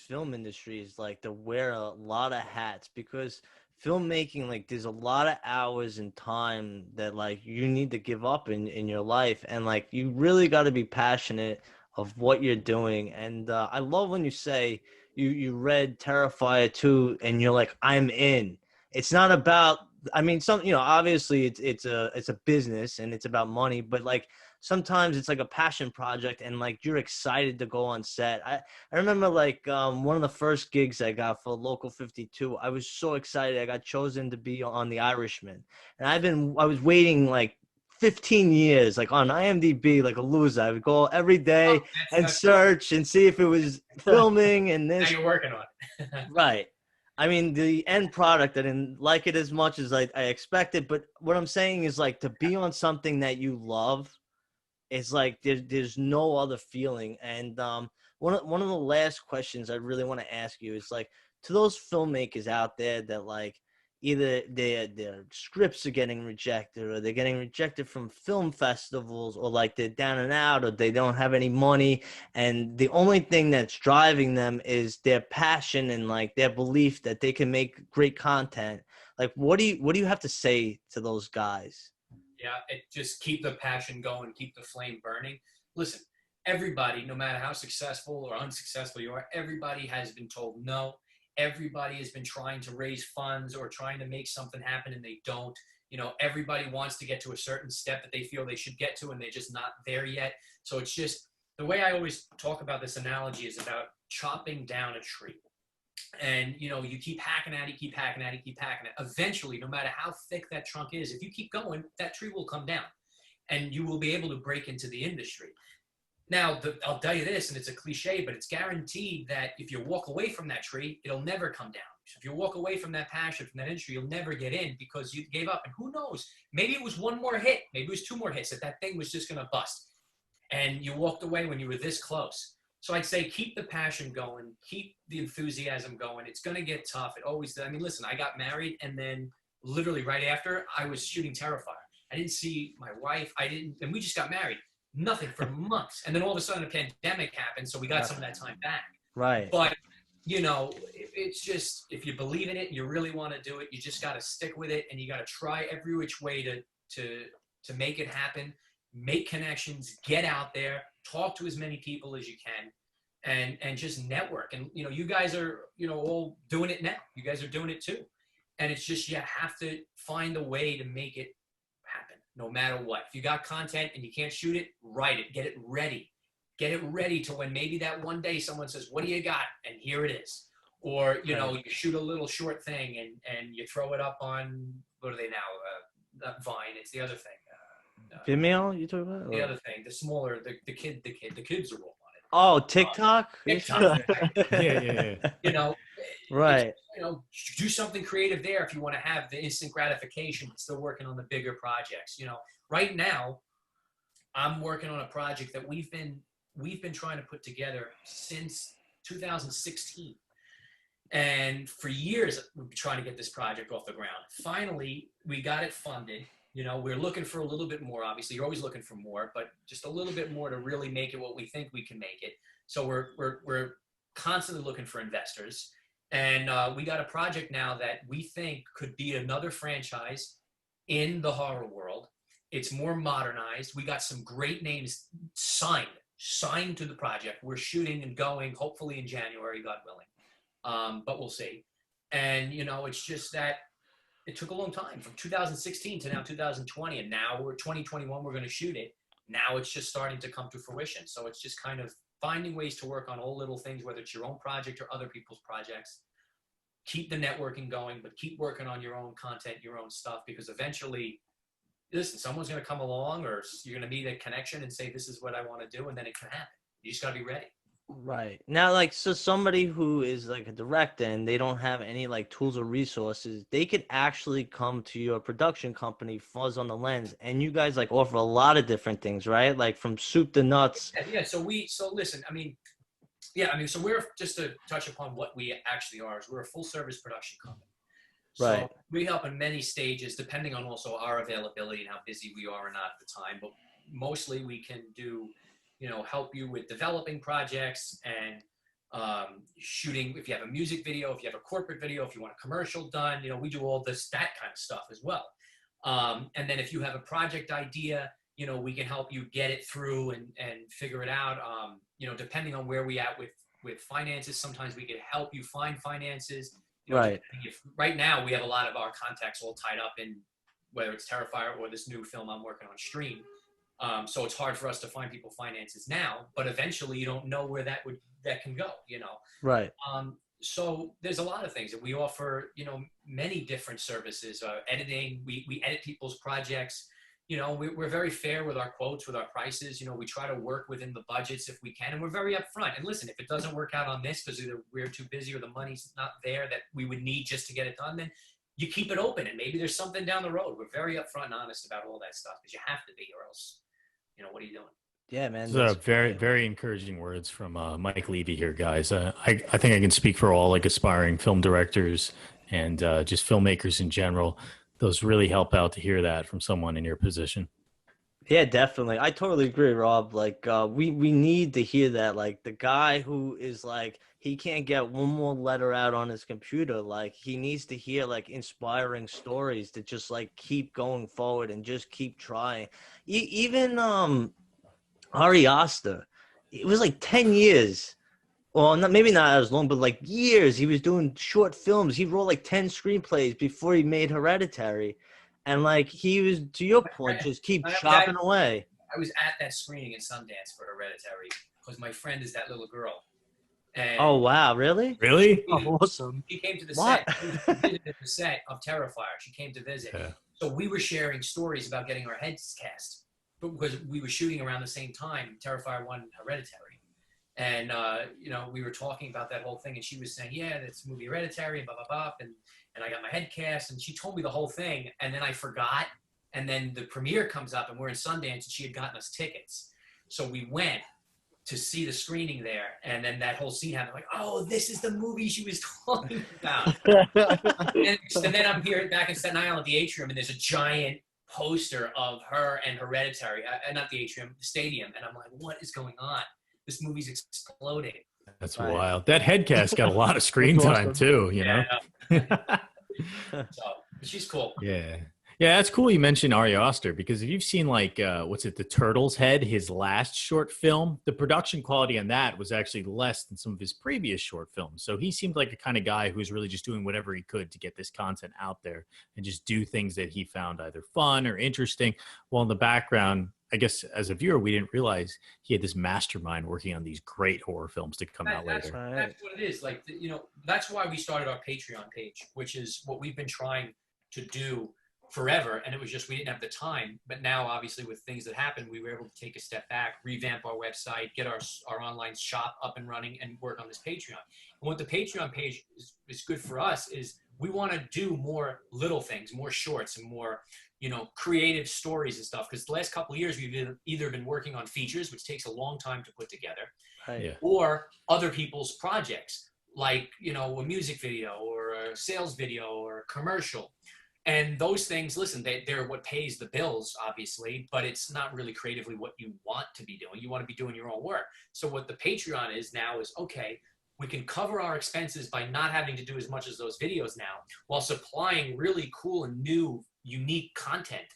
film industry is like to wear a lot of hats, because filmmaking, like there's a lot of hours and time that like you need to give up in your life, and like you really got to be passionate of what you're doing. And I love when you say you read Terrifier 2 and you're like, I'm in. It's not about, I mean, obviously it's a business and it's about money, but like sometimes it's like a passion project and like you're excited to go on set. I remember like one of the first gigs I got for Local 52, I was so excited. I got chosen to be on The Irishman, and I was waiting like 15 years, like on IMDb, like a loser. I would go every day and search and see if it was filming and this. Now you're working on it. Right. I mean, the end product, I didn't like it as much as I expected, but what I'm saying is like to be on something that you love it's like there's no other feeling. And one of the last questions I really want to ask you is like, to those filmmakers out there that like either their scripts are getting rejected, or they're getting rejected from film festivals, or like they're down and out, or they don't have any money, and the only thing that's driving them is their passion and like their belief that they can make great content. Like, what do you have to say to those guys? Yeah, just keep the passion going, keep the flame burning. Listen, everybody, no matter how successful or unsuccessful you are, everybody has been told no. Everybody has been trying to raise funds or trying to make something happen, and they don't. You know, everybody wants to get to a certain step that they feel they should get to, and they're just not there yet. So it's just, the way I always talk about this analogy is about chopping down a tree. And, you know, you keep hacking at it, keep hacking at it, keep hacking at it. Eventually, no matter how thick that trunk is, if you keep going, that tree will come down and you will be able to break into the industry. Now, I'll tell you this, and it's a cliche, but it's guaranteed that if you walk away from that tree, it'll never come down. If you walk away from that passion, from that industry, you'll never get in because you gave up. And who knows, maybe it was one more hit, maybe it was two more hits, that thing was just going to bust. And you walked away when you were this close. So I'd say keep the passion going, keep the enthusiasm going. It's going to get tough. It always does. I mean, listen, I got married, and then literally right after, I was shooting Terrifier. I didn't see my wife. And we just got married. Nothing for months. And then all of a sudden a pandemic happened, so we got some of that time back. Right. But, you know, it's just, if you believe in it and you really want to do it, you just got to stick with it, and you got to try every which way to make it happen. Make connections, get out there, talk to as many people as you can, and just network. And, you know, you guys are, you know, all doing it now. You guys are doing it too. And it's just, you have to find a way to make it happen, no matter what. If you got content and you can't shoot it, write it, get it ready. Get it ready to when maybe that one day someone says, what do you got? And here it is. Or, you know, you shoot a little short thing and you throw it up on, what are they now? Not Vine, it's the other thing. Vimeo, you talking about? The other thing, the smaller, the kids are all on it. Oh, TikTok? TikTok. Yeah. You know, Right. You know, do something creative there if you want to have the instant gratification, but still working on the bigger projects. You know, right now, I'm working on a project that we've been trying to put together since 2016. And for years, we've been trying to get this project off the ground. Finally, we got it funded. You know, we're looking for a little bit more. Obviously, you're always looking for more, but just a little bit more to really make it what we think we can make it. So we're constantly looking for investors, and we got a project now that we think could be another franchise in the horror world. It's more modernized. We got some great names signed to the project. We're shooting and going, hopefully in January, God willing, but we'll see. And you know, it's just that. It took a long time, from 2016 to now 2020, and now we're 2021, we're going to shoot it. Now it's just starting to come to fruition. So it's just kind of finding ways to work on all little things, whether it's your own project or other people's projects. Keep the networking going, but keep working on your own content, your own stuff, because eventually, listen, someone's going to come along, or you're going to meet a connection and say, this is what I want to do, and then it can happen. You just got to be ready. Right. Now, like, so somebody who is like a director and they don't have any like tools or resources, they could actually come to your production company, Fuzz on the Lens, and you guys like offer a lot of different things, right? Like from soup to nuts. Yeah. So listen, so we're, just to touch upon what we actually are, is we're a full service production company. So Right. we help in many stages, depending on also our availability and how busy we are or not at the time. But mostly we can do, you know, help you with developing projects and shooting. If you have a music video, if you have a corporate video, if you want a commercial done, you know, we do all that kind of stuff as well. And then if you have a project idea, you know, we can help you get it through and figure it out. You know, depending on where we at with finances, sometimes we can help you find finances. You know, Right. Right now, we have a lot of our contacts all tied up in whether it's Terrifier or this new film I'm working on, Stream. So it's hard for us to find people finances now, but eventually you don't know where that can go, you know? Right. So there's a lot of things that we offer, you know, many different services, editing, we edit people's projects, you know, we're very fair with our quotes, with our prices, you know, we try to work within the budgets if we can, and we're very upfront. And listen, if it doesn't work out on this, because either we're too busy or the money's not there that we would need just to get it done, then you keep it open and maybe there's something down the road. We're very upfront and honest about all that stuff because you have to be, or else, What are you doing? Yeah, man. These are very, very encouraging words from Mike Leavy here, guys. I think I can speak for all like aspiring film directors and just filmmakers in general. Those really help out to hear that from someone in your position. Yeah, definitely. I totally agree, Rob. Like, we need to hear that. Like, the guy who is like, he can't get one more letter out on his computer. Like, he needs to hear like inspiring stories to just like keep going forward and just keep trying. Even Ari Aster, it was like 10 years. Well, maybe not as long, but like years. He was doing short films. He wrote like 10 screenplays before he made Hereditary. And like he was, to your point, just keep chopping away. I was at that screening in Sundance for Hereditary because my friend is that little girl. And Oh, wow. Really? Really? Oh, awesome. she came to the What? set. She visited the set of Terrifier. She came to visit. Yeah. So we were sharing stories about getting our heads cast. But because we were shooting around the same time, Terrifier 1 and Hereditary. And, we were talking about that whole thing. And she was saying, yeah, that's movie Hereditary and blah, blah, blah. And I got my head cast. And she told me the whole thing. And then I forgot. And then the premiere comes up. And we're in Sundance. And she had gotten us tickets. So we went to see the screening there. And then that whole scene happened. Like, oh, this is the movie she was talking about. and then I'm here back in Staten Island at the Atrium. And there's a giant poster of her and Hereditary. Not the Atrium, the stadium. And I'm like, what is going on? This movie's exploding. That's Right. wild. That headcast got a lot of screen That's time awesome. too, you know? So, but she's cool. Yeah. Yeah, that's cool you mentioned Ari Aster because if you've seen like The Turtle's Head, his last short film, the production quality on that was actually less than some of his previous short films. So he seemed like a kind of guy who was really just doing whatever he could to get this content out there and just do things that he found either fun or interesting. While in the background, I guess as a viewer, we didn't realize he had this mastermind working on these great horror films to come out later. That's what it is. Like, that's why we started our Patreon page, which is what we've been trying to do forever. And it was just, we didn't have the time. But now, obviously, with things that happened, we were able to take a step back, revamp our website, get our online shop up and running, and work on this Patreon. And what the Patreon page is good for us is we want to do more little things, more shorts, and more creative stories and stuff. Because the last couple of years, we've either been working on features, which takes a long time to put together, Yeah. or other people's projects, like, a music video or a sales video or a commercial. And those things, listen, they're what pays the bills, obviously, but it's not really creatively what you want to be doing. You want to be doing your own work. So what the Patreon is now is, okay, we can cover our expenses by not having to do as much as those videos now, while supplying really cool and new, unique content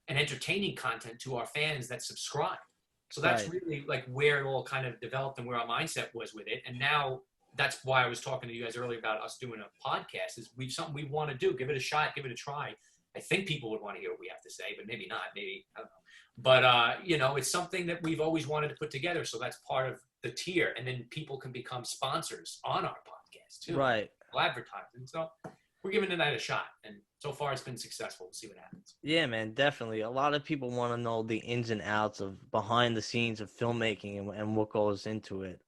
and entertaining content to our fans that subscribe. So that's really like where it all kind of developed and where our mindset was with it. And now that's why I was talking to you guys earlier about us doing a podcast. Is something we want to do. Give it a shot. Give it a try. I think people would want to hear what we have to say, but maybe not. Maybe, I don't know. But, it's something that we've always wanted to put together. So that's part of the tier. And then people can become sponsors on our podcast too. Right. Advertising. So we're giving that a shot. And so far it's been successful. We'll see what happens. Yeah, man, definitely. A lot of people want to know the ins and outs of behind the scenes of filmmaking and what goes into it.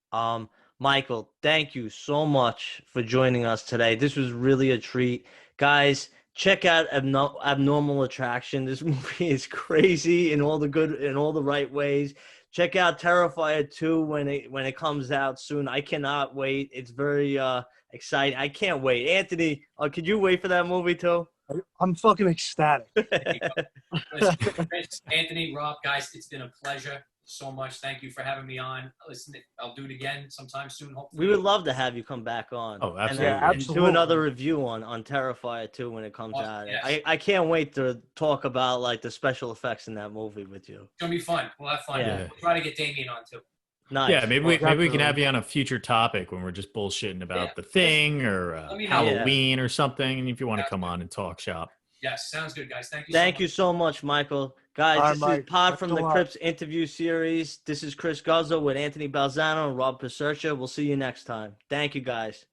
Michael, thank you so much for joining us today. This was really a treat. Guys, check out Abnormal Attraction. This movie is crazy in all the good, in all the right ways. Check out Terrifier 2 when it comes out soon. I cannot wait. It's very exciting. I can't wait. Anthony, could you wait for that movie too? I'm fucking ecstatic. Chris, Anthony, Rob, guys, it's been a pleasure so much. Thank you for having me on. Listen, I'll do it again sometime soon, hopefully. We would love to have you come back on. Oh, absolutely. And Yeah, then absolutely. do another review on Terrifier 2 when it comes Awesome, out. yes. I can't wait to talk about like the special effects in that movie with you. It's going to be fun. We'll have fun. Yeah. We'll try to get Damien on too. Nice. Yeah, maybe we definitely. can have you on a future topic when we're just bullshitting about The Thing or Let me know. Halloween or something. And if you want to Yeah. come on and talk shop. Yes, sounds good, guys. Thank you Thank so you much. so much, Michael. Guys, All right, this is Mike. Pod Thanks from a the lot. Crips interview series. This is Chris Guzzo with Anthony Balzano and Rob Pasercha. We'll see you next time. Thank you, guys.